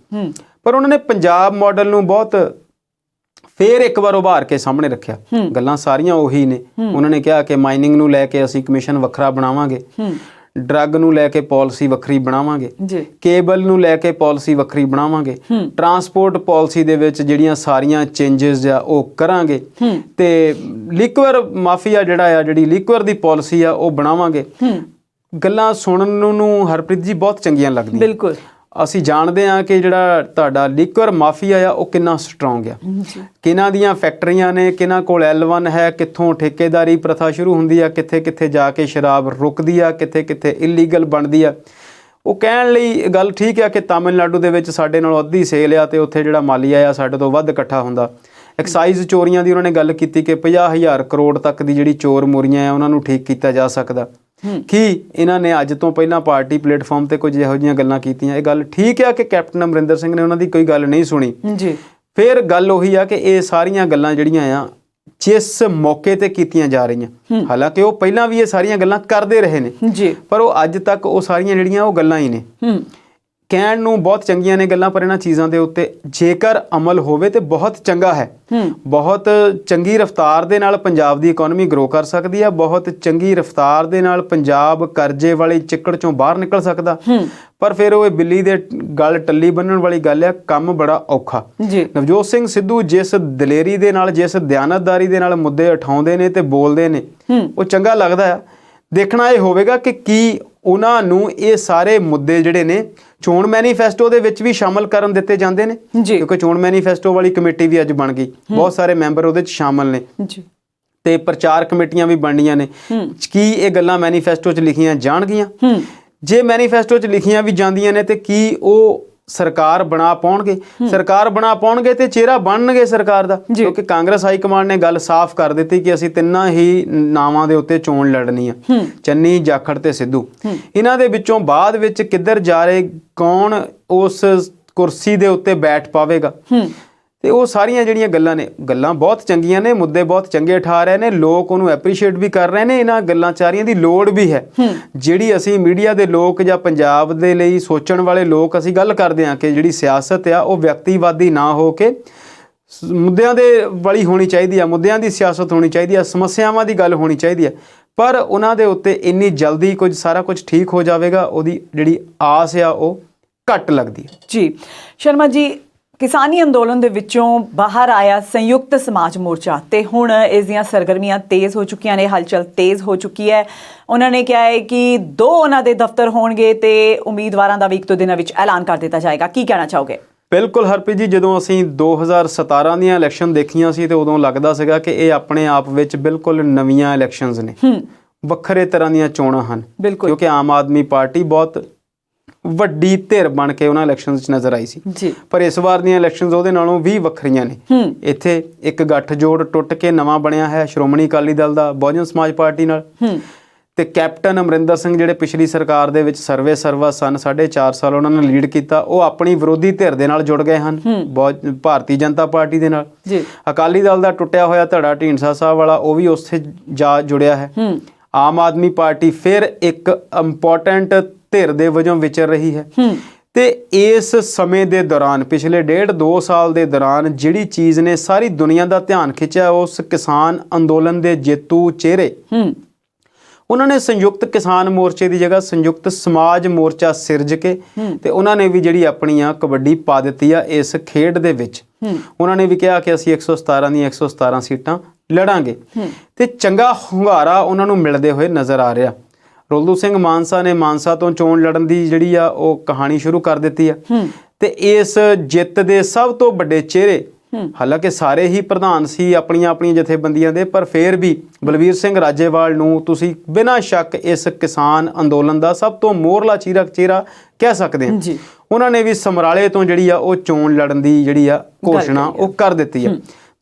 ਪਰ ਉਹਨਾਂ ਨੇ ਪੰਜਾਬ ਮਾਡਲ ਨੂੰ ਬਹੁਤ ਫੇਰ ਇੱਕ ਵਾਰ ਉਭਾਰ ਕੇ ਸਾਹਮਣੇ ਰੱਖਿਆ। ਗੱਲਾਂ ਸਾਰੀਆਂ ਉਹੀ ਨੇ। ਉਹਨਾਂ ਨੇ ਕਿਹਾ ਕਿ ਮਾਈਨਿੰਗ ਨੂੰ ਲੈ ਕੇ ਅਸੀਂ ਕਮਿਸ਼ਨ ਵੱਖਰਾ ਬਣਾਵਾਂਗੇ, ਡਰੱਗ ਨੂੰ ਲੈ ਕੇ ਪਾਲਿਸੀ ਵੱਖਰੀ ਬਣਾਵਾਂਗੇ, ਕੇਬਲ ਨੂੰ ਲੈ ਕੇ ਪਾਲਿਸੀ ਵੱਖਰੀ ਬਣਾਵਾਂਗੇ, ਟਰਾਂਸਪੋਰਟ ਪਾਲਿਸੀ ਦੇ ਵਿੱਚ ਜਿਹੜੀਆਂ ਸਾਰੀਆਂ ਚੇਂਜਸ ਆ ਉਹ ਕਰਾਂਗੇ, ਤੇ ਲਿਕਵਰ ਮਾਫੀਆ ਜਿਹੜੀ ਲਿਕਵਰ ਦੀ ਪਾਲਿਸੀ ਆ ਉਹ ਬਣਾਵਾਂਗੇ। ਗੱਲਾਂ ਸੁਣਨ ਨੂੰ ਹਰਪ੍ਰੀਤ ਜੀ ਬਹੁਤ ਚੰਗੀਆਂ ਲੱਗਦੀਆਂ। ਬਿਲਕੁਲ, ਅਸੀਂ ਜਾਣਦੇ ਹਾਂ ਕਿ ਜਿਹੜਾ ਤੁਹਾਡਾ ਲਿਕਵਰ ਮਾਫੀਆ ਆ ਉਹ ਕਿੰਨਾ ਸਟਰੋਂਗ ਆ, ਕਿਹਨਾਂ ਦੀਆਂ ਫੈਕਟਰੀਆਂ ਨੇ, ਕਿਹਨਾਂ ਕੋਲ L1 ਹੈ, ਕਿੱਥੋਂ ਠੇਕੇਦਾਰੀ ਪ੍ਰਥਾ ਸ਼ੁਰੂ ਹੁੰਦੀ ਆ, ਕਿੱਥੇ ਕਿੱਥੇ ਜਾ ਕੇ ਸ਼ਰਾਬ ਰੁਕਦੀ ਆ, ਕਿੱਥੇ ਕਿੱਥੇ ਇਲੀਗਲ ਬਣਦੀ ਆ। ਉਹ ਕਹਿਣ ਲਈ ਗੱਲ ਠੀਕ ਆ ਕਿ ਤਾਮਿਲਨਾਡੂ ਦੇ ਵਿੱਚ ਸਾਡੇ ਨਾਲੋਂ ਅੱਧੀ ਸੇਲ ਆ, ਤੇ ਉੱਥੇ ਜਿਹੜਾ ਮਾਲੀਆ ਆ ਸਾਡੇ ਤੋਂ ਵੱਧ ਇਕੱਠਾ ਹੁੰਦਾ। ਐਕਸਾਈਜ਼ ਚੋਰੀਆਂ ਦੀ ਉਹਨਾਂ ਨੇ ਗੱਲ ਕੀਤੀ ਕਿ 50,000 ਕਰੋੜ ਤੱਕ ਦੀ ਜਿਹੜੀ ਚੋਰ ਮੋਰੀਆਂ ਆ ਉਹਨਾਂ ਨੂੰ ਠੀਕ ਕੀਤਾ ਜਾ ਸਕਦਾ। ਕੀ ਇਹਨਾਂ ਨੇ ਅੱਜ ਤੋਂ ਪਹਿਲਾਂ ਪਾਰਟੀ ਪਲੇਟਫਾਰਮ ਤੇ ਕੁਝ ਇਹੋ ਜਿਹੀਆਂ ਗੱਲਾਂ ਕੀਤੀਆਂ? ਇਹ ਗੱਲ ਠੀਕ ਆ ਕਿ ਕੈਪਟਨ ਅਮਰਿੰਦਰ ਸਿੰਘ ਨੇ ਉਹਨਾਂ ਦੀ ਕੋਈ ਗੱਲ ਨਹੀਂ ਸੁਣੀ। ਫਿਰ ਗੱਲ ਉਹੀ ਆ ਕਿ ਇਹ ਸਾਰੀਆਂ ਗੱਲਾਂ ਜਿਹੜੀਆਂ ਆ ਜਿਸ ਮੌਕੇ ਤੇ ਕੀਤੀਆਂ ਜਾ ਰਹੀਆਂ, ਹਾਲਾਂਕਿ ਉਹ ਪਹਿਲਾਂ ਵੀ ਇਹ ਸਾਰੀਆਂ ਗੱਲਾਂ ਕਰਦੇ ਰਹੇ ਨੇ, ਪਰ ਉਹ ਅੱਜ ਤੱਕ ਉਹ ਸਾਰੀਆਂ ਜਿਹੜੀਆਂ ਉਹ ਗੱਲਾਂ ਹੀ ਨੇ। ਕਹਿਣ ਨੂੰ ਬਹੁਤ ਚੰਗੀਆਂ ਨੇ ਗੱਲਾਂ, ਪਰ ਇਹਨਾਂ ਚੀਜ਼ਾਂ ਦੇ ਉੱਤੇ ਜੇਕਰ ਅਮਲ ਹੋਵੇ ਤੇ ਬਹੁਤ ਚੰਗਾ ਹੈ। ਬਹੁਤ ਚੰਗੀ ਰਫ਼ਤਾਰ ਦੇ ਨਾਲ ਪੰਜਾਬ ਦੀ ਇਕਨੋਮੀ ਗਰੋ ਕਰ ਸਕਦੀ ਹੈ, ਬਹੁਤ ਚੰਗੀ ਰਫ਼ਤਾਰ ਦੇ ਨਾਲ ਪੰਜਾਬ ਕਰਜ਼ੇ ਵਾਲੀ ਚਿੱਕੜ ਚੋਂ ਬਾਹਰ ਨਿਕਲ ਸਕਦਾ। ਪਰ ਫਿਰ ਉਹ ਬਿੱਲੀ ਦੇ ਗਲ ਟੱਲੀ ਬੰਨਣ ਵਾਲੀ ਗੱਲ ਆ, ਕੰਮ ਬੜਾ ਔਖਾ। ਨਵਜੋਤ ਸਿੰਘ ਸਿੱਧੂ ਜਿਸ ਦਲੇਰੀ ਦੇ ਨਾਲ, ਜਿਸ ਦਿਆਨਤਦਾਰੀ ਦੇ ਨਾਲ ਮੁੱਦੇ ਉਠਾਉਂਦੇ ਨੇ ਤੇ ਬੋਲਦੇ ਨੇ, ਉਹ ਚੰਗਾ ਲੱਗਦਾ ਆ। ਦੇਖਣਾ ਇਹ ਹੋਵੇਗਾ ਕਿ ਕੀ ਉਹਨਾਂ ਨੂੰ ਇਹ ਸਾਰੇ ਮੁੱਦੇ ਜਿਹੜੇ ਨੇ ਚੋਣ ਮੈਨੀਫੈਸਟੋ ਦੇ ਵਿੱਚ ਵੀ ਸ਼ਾਮਲ ਕਰਨ ਦਿੱਤੇ ਜਾਂਦੇ ਨੇ, ਕਿਉਂਕਿ ਚੋਣ ਮੈਨੀਫੈਸਟੋ ਵਾਲੀ ਕਮੇਟੀ ਵੀ ਅੱਜ ਬਣ ਗਈ, ਬਹੁਤ ਸਾਰੇ ਮੈਂਬਰ ਉਹਦੇ 'ਚ ਸ਼ਾਮਲ ਨੇ, ਤੇ ਪ੍ਰਚਾਰ ਕਮੇਟੀਆਂ ਵੀ ਬਣਨੀਆਂ ਨੇ। ਕੀ ਇਹ ਗੱਲਾਂ ਮੈਨੀਫੈਸਟੋ 'ਚ ਲਿਖੀਆਂ ਜਾਣਗੀਆਂ? ਜੇ ਮੈਨੀਫੈਸਟੋ 'ਚ ਲਿਖੀਆਂ ਵੀ ਜਾਂਦੀਆਂ ਨੇ ਤੇ ਕੀ ਉਹ ਸਰਕਾਰ ਬਣਾ ਪਾਉਣਗੇ? ਸਰਕਾਰ ਬਣਾ ਪਾਉਣਗੇ ਤੇ ਚਿਹਰਾ ਬਣਨਗੇ ਸਰਕਾਰ ਦਾ, ਕਿਉਂਕਿ ਕਾਂਗਰਸ ਹਾਈ ਕਮਾਂਡ ਨੇ ਗੱਲ ਸਾਫ਼ ਕਰ ਦਿੱਤੀ ਕਿ ਅਸੀਂ ਤਿੰਨਾਂ ਹੀ ਨਾਵਾਂ ਦੇ ਉੱਤੇ ਚੋਣ ਲੜਨੀ ਆ, ਚੰਨੀ, ਜਾਖੜ ਤੇ ਸਿੱਧੂ। ਇਹਨਾਂ ਦੇ ਵਿੱਚੋਂ ਬਾਅਦ ਵਿੱਚ ਕਿੱਧਰ ਜਾ ਰਹੇ, ਕੌਣ ਉਸ ਕੁਰਸੀ ਦੇ ਉੱਤੇ ਬੈਠ ਪਾਵੇਗਾ, ਤੇ ਉਹ ਸਾਰੀਆਂ ਜਿਹੜੀਆਂ ਗੱਲਾਂ ਨੇ, ਗੱਲਾਂ ਬਹੁਤ ਚੰਗੀਆਂ ਨੇ, ਮੁੱਦੇ ਬਹੁਤ ਚੰਗੇ ਉਠਾ ਰਹੇ ਨੇ, ਲੋਕ ਉਹਨੂੰ ਐਪਰੀਸ਼ੀਏਟ ਵੀ ਕਰ ਰਹੇ ਨੇ। ਇਹਨਾਂ ਗੱਲਾਂ ਚਾਰੀਆਂ ਦੀ ਲੋੜ ਵੀ ਹੈ। ਜਿਹੜੀ ਅਸੀਂ ਮੀਡੀਆ ਦੇ ਲੋਕ ਜਾਂ ਪੰਜਾਬ ਦੇ ਲਈ ਸੋਚਣ ਵਾਲੇ ਲੋਕ ਅਸੀਂ ਗੱਲ ਕਰਦੇ ਹਾਂ ਕਿ ਜਿਹੜੀ ਸਿਆਸਤ ਆ ਉਹ ਵਿਅਕਤੀਵਾਦੀ ਨਾ ਹੋ ਕੇ ਮੁੱਦਿਆਂ ਦੇ ਵਾਲੀ ਹੋਣੀ ਚਾਹੀਦੀ ਆ, ਮੁੱਦਿਆਂ ਦੀ ਸਿਆਸਤ ਹੋਣੀ ਚਾਹੀਦੀ ਆ, ਸਮੱਸਿਆਵਾਂ ਦੀ ਗੱਲ ਹੋਣੀ ਚਾਹੀਦੀ ਹੈ। ਪਰ ਉਹਨਾਂ ਦੇ ਉੱਤੇ ਇੰਨੀ ਜਲਦੀ ਸਾਰਾ ਕੁਝ ਠੀਕ ਹੋ ਜਾਵੇਗਾ, ਉਹਦੀ ਜਿਹੜੀ ਆਸ ਆ ਉਹ ਘੱਟ ਲੱਗਦੀ ਹੈ। ਜੀ ਸ਼ਰਮਾ ਜੀ, ਕਿਸਾਨੀ ਅੰਦੋਲਨ ਦੇ ਵਿੱਚੋਂ ਬਾਹਰ ਆਇਆ ਸੰਯੁਕਤ ਸਮਾਜ ਮੋਰਚਾ ਤੇ ਹੁਣ ਇਸ ਦੀਆਂ ਸਰਗਰਮੀਆਂ ਤੇਜ਼ ਹੋ ਚੁੱਕੀਆਂ ਨੇ, ਹਲਚਲ ਤੇਜ਼ ਹੋ ਚੁੱਕੀ ਹੈ। ਉਹਨਾਂ ਨੇ ਕਿਹਾ ਹੈ ਕਿ 2 ਉਹਨਾਂ ਦੇ ਦਫ਼ਤਰ ਹੋਣਗੇ ਤੇ ਉਮੀਦਵਾਰਾਂ ਦਾ ਵੀ 1-2 ਦਿਨਾਂ ਵਿੱਚ ਐਲਾਨ ਕਰ ਦਿੱਤਾ ਜਾਏਗਾ। ਕੀ ਕਹਿਣਾ ਚਾਹੋਗੇ? ਬਿਲਕੁਲ ਹਰਪ੍ਰੀਤ ਜੀ, ਜਦੋਂ ਅਸੀਂ 2017 ਦੀਆਂ ਇਲੈਕਸ਼ਨ ਦੇਖੀਆਂ ਸੀ ਤੇ ਉਦੋਂ ਲੱਗਦਾ ਸੀਗਾ ਕਿ ਇਹ ਆਪਣੇ ਆਪ ਵਿੱਚ ਬਿਲਕੁਲ ਨਵੀਆਂ ਇਲੈਕਸ਼ਨਸ ਨੇ, ਵੱਖਰੇ ਤਰ੍ਹਾਂ ਦੀਆਂ ਚੋਣਾਂ ਹਨ, ਕਿਉਂਕਿ ਆਮ ਆਦਮੀ ਪਾਰਟੀ ਬਹੁਤ ਵੱਡੀ ਧਿਰ ਬਣ ਕੇ ਉਹਨਾਂ ਇਲੈਕਸ਼ਨਸ 'ਚ ਨਜ਼ਰ ਆਈ ਸੀ। ਪਰ ਇਸ ਵਾਰ ਦੀਆਂ ਇਲੈਕਸ਼ਨਸ ਉਹਦੇ ਨਾਲੋਂ ਵੀ ਵੱਖਰੀਆਂ ਨੇ। ਇੱਥੇ ਇੱਕ ਗੱਠਜੋੜ ਟੁੱਟ ਕੇ ਨਵਾਂ ਬਣਿਆ ਹੈ ਸ਼੍ਰੋਮਣੀ ਅਕਾਲੀ ਦਲ ਦਾ ਬਹੁਜਨ ਸਮਾਜ ਪਾਰਟੀ ਨਾਲ, ਤੇ ਕੈਪਟਨ ਅਮਰਿੰਦਰ ਸਿੰਘ ਜਿਹੜੇ ਪਿਛਲੀ ਸਰਕਾਰ ਦੇ ਵਿੱਚ ਸਰਵੇ ਸਰਵਾ ਸਨ 4.5 ਸਾਲ ਉਹਨਾਂ ਨੇ ਲੀਡ ਕੀਤਾ, ਉਹ ਆਪਣੀ ਵਿਰੋਧੀ ਧਿਰ ਦੇ ਨਾਲ ਜੁੜ ਗਏ ਹਨ, ਭਾਰਤੀ ਜਨਤਾ ਪਾਰਟੀ ਦੇ ਨਾਲ। ਅਕਾਲੀ ਦਲ ਦਾ ਟੁੱਟਿਆ ਹੋਇਆ ਧੜਾ ਢੀਂਡਸਾ ਸਾਹਿਬ ਵਾਲਾ ਉਹ ਵੀ ਉੱਥੇ ਜਾ ਜੁੜਿਆ ਹੈ। ਆਮ ਆਦਮੀ ਪਾਰਟੀ ਫਿਰ ਇੱਕ ਇੰਪੋਰਟੈਂਟ ਧਿਰ ਦੇ ਵਜੋਂ ਵਿਚਰ ਰਹੀ ਹੈ। ਤੇ ਇਸ ਸਮੇਂ ਦੇ ਦੌਰਾਨ ਪਿਛਲੇ 1.5-2 ਸਾਲ ਦੇ ਦੌਰਾਨ ਜਿਹੜੀ ਚੀਜ਼ ਨੇ ਸਾਰੀ ਦੁਨੀਆ ਦਾ ਧਿਆਨ ਖਿੱਚਿਆ, ਉਸ ਕਿਸਾਨ ਅੰਦੋਲਨ ਦੇ ਜੇਤੂ ਚਿਹਰੇ, ਉਹਨਾਂ ਨੇ ਸੰਯੁਕਤ ਕਿਸਾਨ ਮੋਰਚੇ ਦੀ ਜਗ੍ਹਾ ਸੰਯੁਕਤ ਸਮਾਜ ਮੋਰਚਾ ਸਿਰਜ ਕੇ ਤੇ ਉਹਨਾਂ ਨੇ ਵੀ ਜਿਹੜੀ ਆਪਣੀਆਂ ਕਬੱਡੀ ਪਾ ਦਿੱਤੀ ਆ ਇਸ ਖੇਡ ਦੇ ਵਿੱਚ। ਉਹਨਾਂ ਨੇ ਵੀ ਕਿਹਾ ਕਿ ਅਸੀਂ 117 ਦੀਆਂ 117 ਸੀਟਾਂ ਲੜਾਂਗੇ ਤੇ ਚੰਗਾ ਹੁੰਗਾਰਾ ਉਹਨਾਂ ਨੂੰ ਮਿਲਦੇ ਹੋਏ ਨਜ਼ਰ ਆ ਰਿਹਾ। ਰੁਲਦੂ ਸਿੰਘ ਮਾਨਸਾ ਨੇ ਮਾਨਸਾ ਤੋਂ ਚੋਣ ਲੜਨ ਦੀ ਜਿਹੜੀ ਆ ਉਹ ਕਹਾਣੀ ਸ਼ੁਰੂ ਕਰ ਦਿੱਤੀ ਆ ਤੇ ਇਸ ਜਿੱਤ ਦੇ ਸਭ ਤੋਂ ਵੱਡੇ ਚਿਹਰੇ, ਹਾਲਾਂਕਿ ਸਾਰੇ ਹੀ ਪ੍ਰਧਾਨ ਸੀ ਆਪਣੀਆਂ ਜਥੇਬੰਦੀਆਂ ਦੇ, ਪਰ ਫਿਰ ਵੀ ਬਲਵੀਰ ਸਿੰਘ ਰਾਜੇਵਾਲ ਨੂੰ ਤੁਸੀਂ ਬਿਨਾਂ ਸ਼ੱਕ ਇਸ ਕਿਸਾਨ ਅੰਦੋਲਨ ਦਾ ਸਭ ਤੋਂ ਮੋਹਰਲਾ ਚਿਹਰਾ ਕਹਿ ਸਕਦੇ ਹਾਂ। ਉਹਨਾਂ ਨੇ ਵੀ ਸਮਰਾਲੇ ਤੋਂ ਜਿਹੜੀ ਆ ਉਹ ਚੋਣ ਲੜਨ ਦੀ ਜਿਹੜੀ ਆ ਘੋਸ਼ਣਾ ਉਹ ਕਰ ਦਿੱਤੀ ਆ।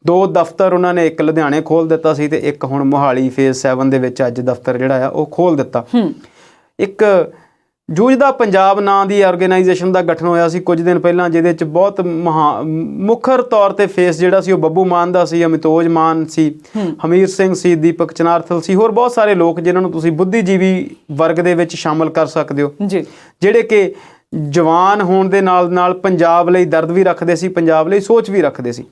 2 ਦਫ਼ਤਰ ਉਹਨਾਂ ਨੇ, ਇੱਕ ਲੁਧਿਆਣੇ ਖੋਲ੍ਹ ਦਿੱਤਾ ਸੀ ਤੇ ਇੱਕ ਹੁਣ ਮੋਹਾਲੀ ਫੇਜ਼ 7 ਦੇ ਵਿੱਚ ਅੱਜ ਦਫ਼ਤਰ ਜਿਹੜਾ ਆ ਉਹ ਖੋਲ੍ਹ ਦਿੱਤਾ। ਇੱਕ ਜੂਝਦਾ ਪੰਜਾਬ ਨਾਂ ਦੀ ਆਰਗੇਨਾਈਜੇਸ਼ਨ ਦਾ ਗਠਨ ਹੋਇਆ ਸੀ ਕੁਝ ਦਿਨ ਪਹਿਲਾਂ, ਜਿਹਦੇ 'ਚ ਬਹੁਤ ਮੁੱਖਰ ਤੌਰ ਤੇ ਫੇਸ ਜਿਹੜਾ ਸੀ ਉਹ ਬੱਬੂ ਮਾਨ ਦਾ ਸੀ, ਅਮਿਤੋਜ ਮਾਨ ਸੀ, ਹਮੀਰ ਸਿੰਘ ਸੀ, ਦੀਪਕ ਚਨਾਰਥਲ ਸੀ, ਹੋਰ ਬਹੁਤ ਸਾਰੇ ਲੋਕ ਜਿਨ੍ਹਾਂ ਨੂੰ ਤੁਸੀਂ ਬੁੱਧੀਜੀਵੀ ਵਰਗ ਦੇ ਵਿੱਚ ਸ਼ਾਮਲ ਕਰ ਸਕਦੇ ਹੋ, ਜਿਹੜੇ ਕਿ ਜਵਾਨ ਹੋਣ ਦੇ ਨਾਲ ਨਾਲ ਪੰਜਾਬ ਲਈ ਦਰਦ ਵੀ ਰੱਖਦੇ ਸੀ, ਪੰਜਾਬ ਲਈ ਸੋਚ ਵੀ ਰੱਖਦੇ ਸੀ।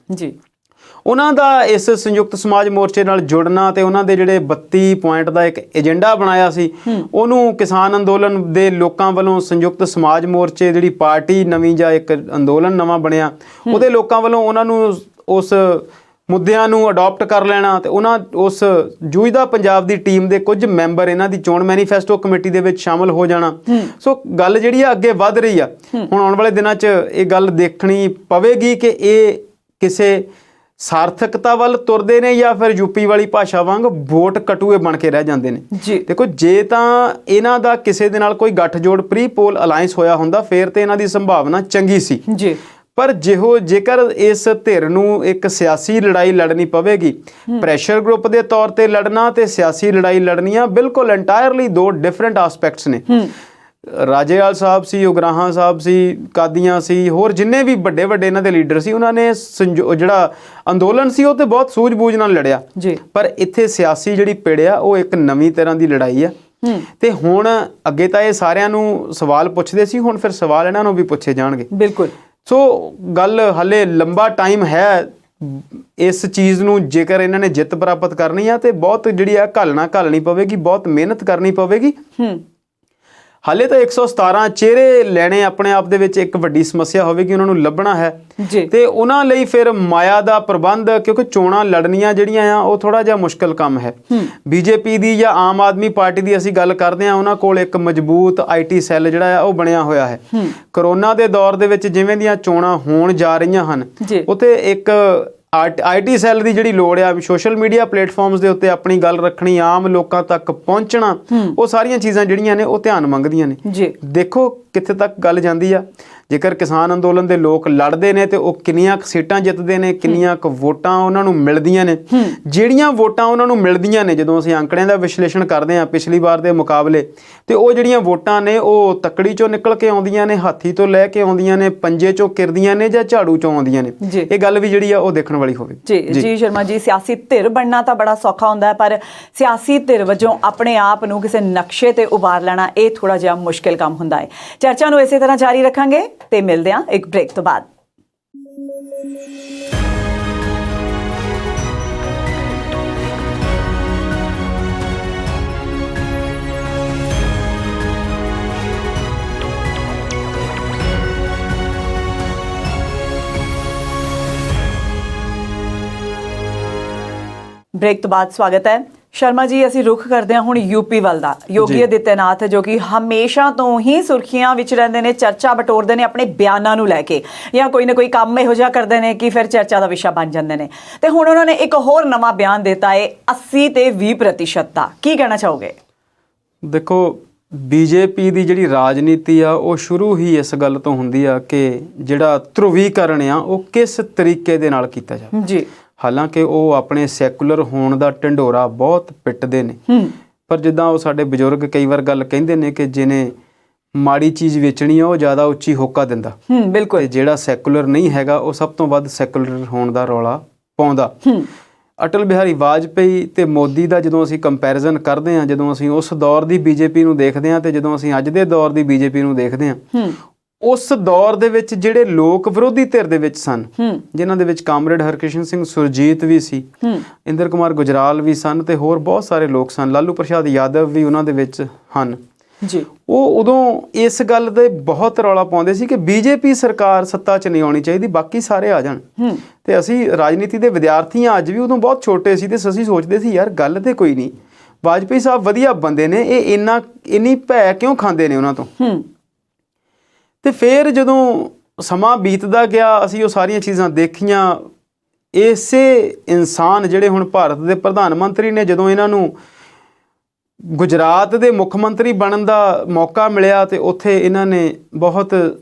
ਉਹਨਾਂ ਦਾ ਇਸ ਸੰਯੁਕਤ ਸਮਾਜ ਮੋਰਚੇ ਨਾਲ ਜੁੜਨਾ ਤੇ ਉਹਨਾਂ ਦੇ ਜਿਹੜੇ 32 ਪੁਆਇੰਟ ਦਾ ਇੱਕ ਏਜੰਡਾ ਬਣਾਇਆ ਸੀ, ਉਹਨੂੰ ਕਿਸਾਨ ਅੰਦੋਲਨ ਦੇ ਲੋਕਾਂ ਵੱਲੋਂ ਸੰਯੁਕਤ ਸਮਾਜ ਮੋਰਚੇ ਜਿਹੜੀ ਪਾਰਟੀ ਨਵੀਂ ਜਾਂ ਇੱਕ ਅੰਦੋਲਨ ਨਵਾਂ ਬਣਿਆ, ਉਹਦੇ ਲੋਕਾਂ ਵੱਲੋਂ ਉਹਨਾਂ ਨੂੰ ਉਸ ਮੁੱਦਿਆਂ ਨੂੰ ਅਡਾਪਟ ਕਰ ਲੈਣਾ ਤੇ ਉਹਨਾਂ ਉਸ ਜੂਝਦਾ ਪੰਜਾਬ ਦੀ ਟੀਮ ਦੇ ਕੁਝ ਮੈਂਬਰ ਇਹਨਾਂ ਦੀ ਚੋਣ ਮੈਨੀਫੈਸਟੋ ਕਮੇਟੀ ਦੇ ਵਿੱਚ ਸ਼ਾਮਲ ਹੋ ਜਾਣਾ। ਸੋ ਗੱਲ ਜਿਹੜੀ ਆ ਅੱਗੇ ਵੱਧ ਰਹੀ ਆ। ਹੁਣ ਆਉਣ ਵਾਲੇ ਦਿਨਾਂ 'ਚ ਇਹ ਗੱਲ ਦੇਖਣੀ ਪਵੇਗੀ ਕਿ ਇਹ ਕਿਸੇ ਸਾਰਥਕਤਾ ਵੱਲ ਤੁਰਦੇ ਨੇ ਜਾਂ ਫਿਰ ਯੂਪੀ ਵਾਲੀ ਭਾਸ਼ਾ ਵਾਂਗ ਵੋਟ ਕਟੂਏ ਬਣ ਕੇ ਰਹਿ ਜਾਂਦੇ ਨੇ। ਦੇਖੋ, ਜੇ ਤਾਂ ਇਹਨਾਂ ਦਾ ਕਿਸੇ ਦੇ ਨਾਲ ਕੋਈ ਗੱਠਜੋੜ ਪ੍ਰੀ ਪੋਲ ਅਲਾਇੰਸ ਹੋਇਆ ਹੁੰਦਾ ਫਿਰ ਤੇ ਇਹਨਾਂ ਦੀ ਸੰਭਾਵਨਾ ਚੰਗੀ ਸੀ, ਪਰ ਜੇਕਰ ਇਸ ਧਿਰ ਨੂੰ ਇੱਕ ਸਿਆਸੀ ਲੜਾਈ ਲੜਨੀ ਪਵੇਗੀ, ਪ੍ਰੈਸ਼ਰ ਗਰੁੱਪ ਦੇ ਤੌਰ ਤੇ ਲੜਨਾ ਤੇ ਸਿਆਸੀ ਲੜਾਈ ਲੜਨੀਆਂ ਬਿਲਕੁਲ ਇੰਟਾਇਰਲੀ 2 ਡਿਫਰੈਂਟ ਆਸਪੈਕਟਸ ਨੇ। ਰਾਜੇਵਾਲ ਸਾਹਿਬ ਸੀ, ਉਗਰਾਹਾਂ ਸਾਹਿਬ ਸੀ, ਕਾਦੀਆਂ ਸੀ, ਹੋਰ ਜਿੰਨੇ ਵੀ ਵੱਡੇ ਇਹਨਾਂ ਦੇ ਲੀਡਰ ਸੀ, ਉਹਨਾਂ ਨੇ ਜਿਹੜਾ ਅੰਦੋਲਨ ਸੀ ਉਹ ਤੇ ਬਹੁਤ ਸੂਝ-ਬੂਝ ਨਾਲ ਲੜਿਆ, ਪਰ ਇੱਥੇ ਸਿਆਸੀ ਜਿਹੜੀ ਪਿੜ ਆ ਉਹ ਇੱਕ ਨਵੀਂ ਤਰ੍ਹਾਂ ਦੀ ਲੜਾਈ ਆ। ਤੇ ਹੁਣ ਅੱਗੇ ਤਾਂ ਇਹ ਸਾਰਿਆਂ ਨੂੰ ਸਵਾਲ ਪੁੱਛਦੇ ਸੀ, ਹੁਣ ਫਿਰ ਸਵਾਲ ਇਹਨਾਂ ਨੂੰ ਵੀ ਪੁੱਛੇ ਜਾਣਗੇ। ਬਿਲਕੁਲ। ਸੋ ਗੱਲ ਹਾਲੇ ਲੰਬਾ ਟਾਈਮ ਹੈ ਇਸ ਚੀਜ਼ ਨੂੰ, ਜੇਕਰ ਇਹਨਾਂ ਨੇ ਜਿੱਤ ਪ੍ਰਾਪਤ ਕਰਨੀ ਆ ਤੇ ਬਹੁਤ ਜਿਹੜੀ ਆ ਘਾਲਣੀ ਪਵੇਗੀ, ਬਹੁਤ ਮਿਹਨਤ ਕਰਨੀ ਪਵੇਗੀ। ਹਾਲੇ ਤਾਂ 117 ਚਿਹਰੇ ਲੈਣੇ ਆਪਣੇ ਆਪ ਦੇ ਵਿੱਚ ਇੱਕ ਵੱਡੀ ਸਮੱਸਿਆ ਹੋਵੇਗੀ, ਉਹਨਾਂ ਨੂੰ ਲੱਭਣਾ ਹੈ ਤੇ ਉਹਨਾਂ ਲਈ ਫਿਰ ਮਾਇਆ ਦਾ ਪ੍ਰਬੰਧ, ਕਿਉਂਕਿ ਚੋਣਾਂ ਲੜਨੀਆਂ ਜਿਹੜੀਆਂ ਆ ਉਹ ਥੋੜਾ ਜਿਹਾ ਮੁਸ਼ਕਲ ਕੰਮ ਹੈ। ਬੀਜੇਪੀ ਦੀ ਜਾਂ ਆਮ ਆਦਮੀ ਪਾਰਟੀ ਦੀ ਅਸੀਂ ਗੱਲ ਕਰਦੇ ਹਾਂ, ਉਹਨਾਂ ਕੋਲ ਇੱਕ ਮਜ਼ਬੂਤ IT ਸੈੱਲ ਜਿਹੜਾ ਆ ਉਹ ਬਣਿਆ ਹੋਇਆ ਹੈ। ਕਰੋਨਾ ਦੇ ਦੌਰ ਦੇ ਵਿੱਚ ਜਿਵੇਂ ਦੀਆਂ ਚੋਣਾਂ ਹੋਣ ਜਾ ਰਹੀਆਂ ਹਨ, ਉੱਥੇ ਇੱਕ IT ਸੈੱਲ ਦੀ ਜਿਹੜੀ ਲੋੜ ਆ, ਸੋਸ਼ਲ ਮੀਡੀਆ ਪਲੇਟਫਾਰਮਸ ਦੇ ਉੱਤੇ ਆਪਣੀ ਗੱਲ ਰੱਖਣੀ, ਆਮ ਲੋਕਾਂ ਤੱਕ ਪਹੁੰਚਣਾ, ਉਹ ਸਾਰੀਆਂ ਚੀਜ਼ਾਂ ਜਿਹੜੀਆਂ ਨੇ ਉਹ ਧਿਆਨ ਮੰਗਦੀਆਂ ਨੇ। ਦੇਖੋ ਕਿੱਥੇ ਤੱਕ ਗੱਲ ਜਾਂਦੀ ਆ। ਜੇਕਰ ਕਿਸਾਨ ਅੰਦੋਲਨ ਦੇ ਲੋਕ ਲੜਦੇ ਨੇ ਤੇ ਉਹ ਕਿੰਨੀਆਂ ਸੀਟਾਂ ਜਿੱਤਦੇ ਨੇ, ਕਿੰਨੀਆਂ ਕੁ ਵੋਟਾਂ ਉਹਨਾਂ ਨੂੰ ਮਿਲਦੀਆਂ ਨੇ। ਜਿਹੜੀਆਂ ਵੋਟਾਂ ਉਹਨਾਂ ਨੂੰ ਮਿਲਦੀਆਂ ਨੇ, ਜਦੋਂ ਅਸੀਂ ਅੰਕੜਿਆਂ ਦਾ ਵਿਸ਼ਲੇਸ਼ਣ ਕਰਦੇ ਹਾਂ ਪਿਛਲੀ ਵਾਰ ਦੇ ਮੁਕਾਬਲੇ, ਤੇ ਉਹ ਜਿਹੜੀਆਂ ਵੋਟਾਂ ਨੇ ਉਹ ਤੱਕੜੀ ਚੋਂ ਨਿਕਲ ਕੇ ਆਉਂਦੀਆਂ ਨੇ, ਹਾਥੀ ਤੋਂ ਲੈ ਕੇ ਆਉਂਦੀਆਂ ਨੇ, ਪੰਜੇ ਚੋਂ ਕਿਰਦੀਆਂ ਨੇ ਜਾਂ ਝਾੜੂ ਚੋਂ ਆਉਂਦੀਆਂ ਨੇ। ਇਹ ਗੱਲ ਵੀ ਜਿਹੜੀ ਆ ਉਹ ਦੇਖਣ ਵਾਲੀ ਹੋਵੇ। ਜੀ ਸ਼ਰਮਾ ਜੀ, ਸਿਆਸੀ ਧਿਰ ਬਣਨਾ ਤਾਂ ਬੜਾ ਸੌਖਾ ਹੁੰਦਾ ਹੈ, ਪਰ ਸਿਆਸੀ ਧਿਰ ਵਜੋਂ ਆਪਣੇ ਆਪ ਨੂੰ ਕਿਸੇ ਨਕਸ਼ੇ ਤੇ ਉਭਾਰ ਲੈਣਾ ਇਹ ਥੋੜਾ ਜਿਹਾ ਮੁਸ਼ਕਿਲ ਕੰਮ ਹੁੰਦਾ ਹੈ। ਚਰਚਾ ਨੂੰ ਇਸੇ ਤਰ੍ਹਾਂ ਜਾਰੀ ਰੱਖਾਂਗੇ ਤੇ ਮਿਲਦੇ ਹਾਂ ਇੱਕ ਬ੍ਰੇਕ ਤੋਂ ਬਾਅਦ। ਬ੍ਰੇਕ ਤੋਂ ਬਾਅਦ ਸਵਾਗਤ ਹੈ। ਸ਼ਰਮਾ ਜੀ, ਅਸੀਂ ਰੁਖ ਕਰਦੇ ਹਾਂ ਹੁਣ ਯੂਪੀ ਵੱਲ ਦਾ। ਯੋਗੀ ਆਦਿੱਤਿਆਨਾਥ ਜੋ ਕਿ ਹਮੇਸ਼ਾ ਤੋਂ ਹੀ ਸੁਰਖੀਆਂ ਵਿੱਚ ਰਹਿੰਦੇ ਨੇ, ਚਰਚਾ ਬਟੋਰਦੇ ਨੇ ਆਪਣੇ ਬਿਆਨਾਂ ਨੂੰ ਲੈ ਕੇ, ਜਾਂ ਕੋਈ ਨਾ ਕੋਈ ਕੰਮ ਇਹੋ ਜਿਹਾ ਕਰਦੇ ਨੇ ਕਿ ਫਿਰ ਚਰਚਾ ਦਾ ਵਿਸ਼ਾ ਬਣ ਜਾਂਦੇ ਨੇ। ਤੇ ਹੁਣ ਉਹਨਾਂ ਨੇ ਇੱਕ ਹੋਰ ਨਵਾਂ ਬਿਆਨ ਦਿੱਤਾ ਹੈ 80 ਤੇ 20% ਦਾ। ਕੀ ਕਹਿਣਾ ਚਾਹੋਗੇ? ਦੇਖੋ, ਬੀਜੇਪੀ ਦੀ ਜਿਹੜੀ ਰਾਜਨੀਤੀ ਆ ਉਹ ਸ਼ੁਰੂ ਹੀ ਇਸ ਗੱਲ ਤੋਂ ਹੁੰਦੀ ਆ ਕਿ ਜਿਹੜਾ ਧਰੁਵੀਕਰਨ ਆ ਉਹ ਕਿਸ ਤਰੀਕੇ ਦੇ ਨਾਲ ਕੀਤਾ ਜਾਵੇ ਜੀ। ਹਾਲਾਂਕਿ ਉਹ ਆਪਣੇ ਸੈਕੂਲਰ ਹੋਣ ਦਾ ਢੰਡੋਰਾ ਬਹੁਤ ਪਿੱਟਦੇ ਨੇ, ਪਰ ਜਿੱਦਾਂ ਉਹ ਸਾਡੇ ਬਜ਼ੁਰਗ ਕਈ ਵਾਰ ਗੱਲ ਕਹਿੰਦੇ ਨੇ ਕਿ ਜਿਹਨੇ ਮਾੜੀ ਚੀਜ਼ ਵੇਚਣੀ ਆ ਉਹ ਜ਼ਿਆਦਾ ਉੱਚੀ ਹੋਕਾ ਦਿੰਦਾ। ਬਿਲਕੁਲ। ਤੇ ਜਿਹੜਾ ਸੈਕੂਲਰ ਨਹੀਂ ਹੈਗਾ ਉਹ ਸਭ ਤੋਂ ਵੱਧ ਸੈਕੂਲਰ ਹੋਣ ਦਾ ਰੌਲਾ ਪਾਉਂਦਾ। ਅਟਲ ਬਿਹਾਰੀ ਵਾਜਪੇਈ ਤੇ ਮੋਦੀ ਦਾ ਜਦੋਂ ਅਸੀਂ ਕੰਪੈਰੀਜ਼ਨ ਕਰਦੇ ਹਾਂ, ਜਦੋਂ ਅਸੀਂ ਉਸ ਦੌਰ ਦੀ ਬੀਜੇਪੀ ਨੂੰ ਦੇਖਦੇ ਹਾਂ ਤੇ ਜਦੋਂ ਅਸੀਂ ਅੱਜ ਦੇ ਦੌਰ ਦੀ ਬੀਜੇਪੀ ਨੂੰ ਦੇਖਦੇ ਹਾਂ, ਉਸ ਦੌਰ ਦੇ ਵਿੱਚ ਜਿਹੜੇ ਲੋਕ ਵਿਰੋਧੀ ਧਿਰ ਦੇ ਵਿੱਚ ਸਨ, ਜਿਨ੍ਹਾਂ ਦੇ ਵਿੱਚ ਕਾਮਰੇਡ ਹਰਕ੍ਰਿਸ਼ਨ ਸਿੰਘ ਸੁਰਜੀਤ ਵੀ ਸੀ, ਇੰਦਰ ਕੁਮਾਰ ਗੁਜਰਾਲ ਵੀ ਸਨ ਤੇ ਹੋਰ ਬਹੁਤ ਸਾਰੇ ਲੋਕ ਸਨ, ਲਾਲੂ ਪ੍ਰਸਾਦ ਯਾਦਵ ਵੀ ਉਹਨਾਂ ਦੇ ਵਿੱਚ ਹਨ ਜੀ। ਉਹ ਉਦੋਂ ਇਸ ਗੱਲ ਦੇ ਬਹੁਤ ਰੌਲਾ ਪਾਉਂਦੇ ਸੀ ਕਿ ਬੀਜੇਪੀ ਸਰਕਾਰ ਸੱਤਾ 'ਚ ਨਹੀਂ ਆਉਣੀ ਚਾਹੀਦੀ, ਬਾਕੀ ਸਾਰੇ ਆ ਜਾਣ। ਤੇ ਅਸੀਂ ਰਾਜਨੀਤੀ ਦੇ ਵਿਦਿਆਰਥੀ ਹਾਂ, ਅੱਜ ਵੀ, ਉਦੋਂ ਬਹੁਤ ਛੋਟੇ ਸੀ ਤੇ ਅਸੀਂ ਸੋਚਦੇ ਸੀ ਯਾਰ ਗੱਲ ਤੇ ਕੋਈ ਨਹੀਂ, ਵਾਜਪੇਈ ਸਾਹਿਬ ਵਧੀਆ ਬੰਦੇ ਨੇ, ਇਹ ਇੰਨੀ ਭੈ ਕਿਉਂ ਖਾਂਦੇ ਨੇ ਉਹਨਾਂ ਤੋਂ। ਤੇ ਫਿਰ ਜਦੋਂ ਸਮਾਂ ਬੀਤਦਾ ਗਿਆ, ਅਸੀਂ ਉਹ ਸਾਰੀਆਂ ਚੀਜ਼ਾਂ ਦੇਖੀਆਂ। ਇਸੇ ਇਨਸਾਨ ਜਿਹੜੇ ਹੁਣ ਭਾਰਤ ਦੇ ਪ੍ਰਧਾਨ ਮੰਤਰੀ ਨੇ, ਜਦੋਂ ਇਹਨਾਂ ਨੂੰ ਗੁਜਰਾਤ ਦੇ ਮੁੱਖ ਮੰਤਰੀ ਬਣਨ ਦਾ ਮੌਕਾ ਮਿਲਿਆ ਤੇ ਉੱਥੇ ਇਹਨਾਂ ਨੇ ਬਹੁਤ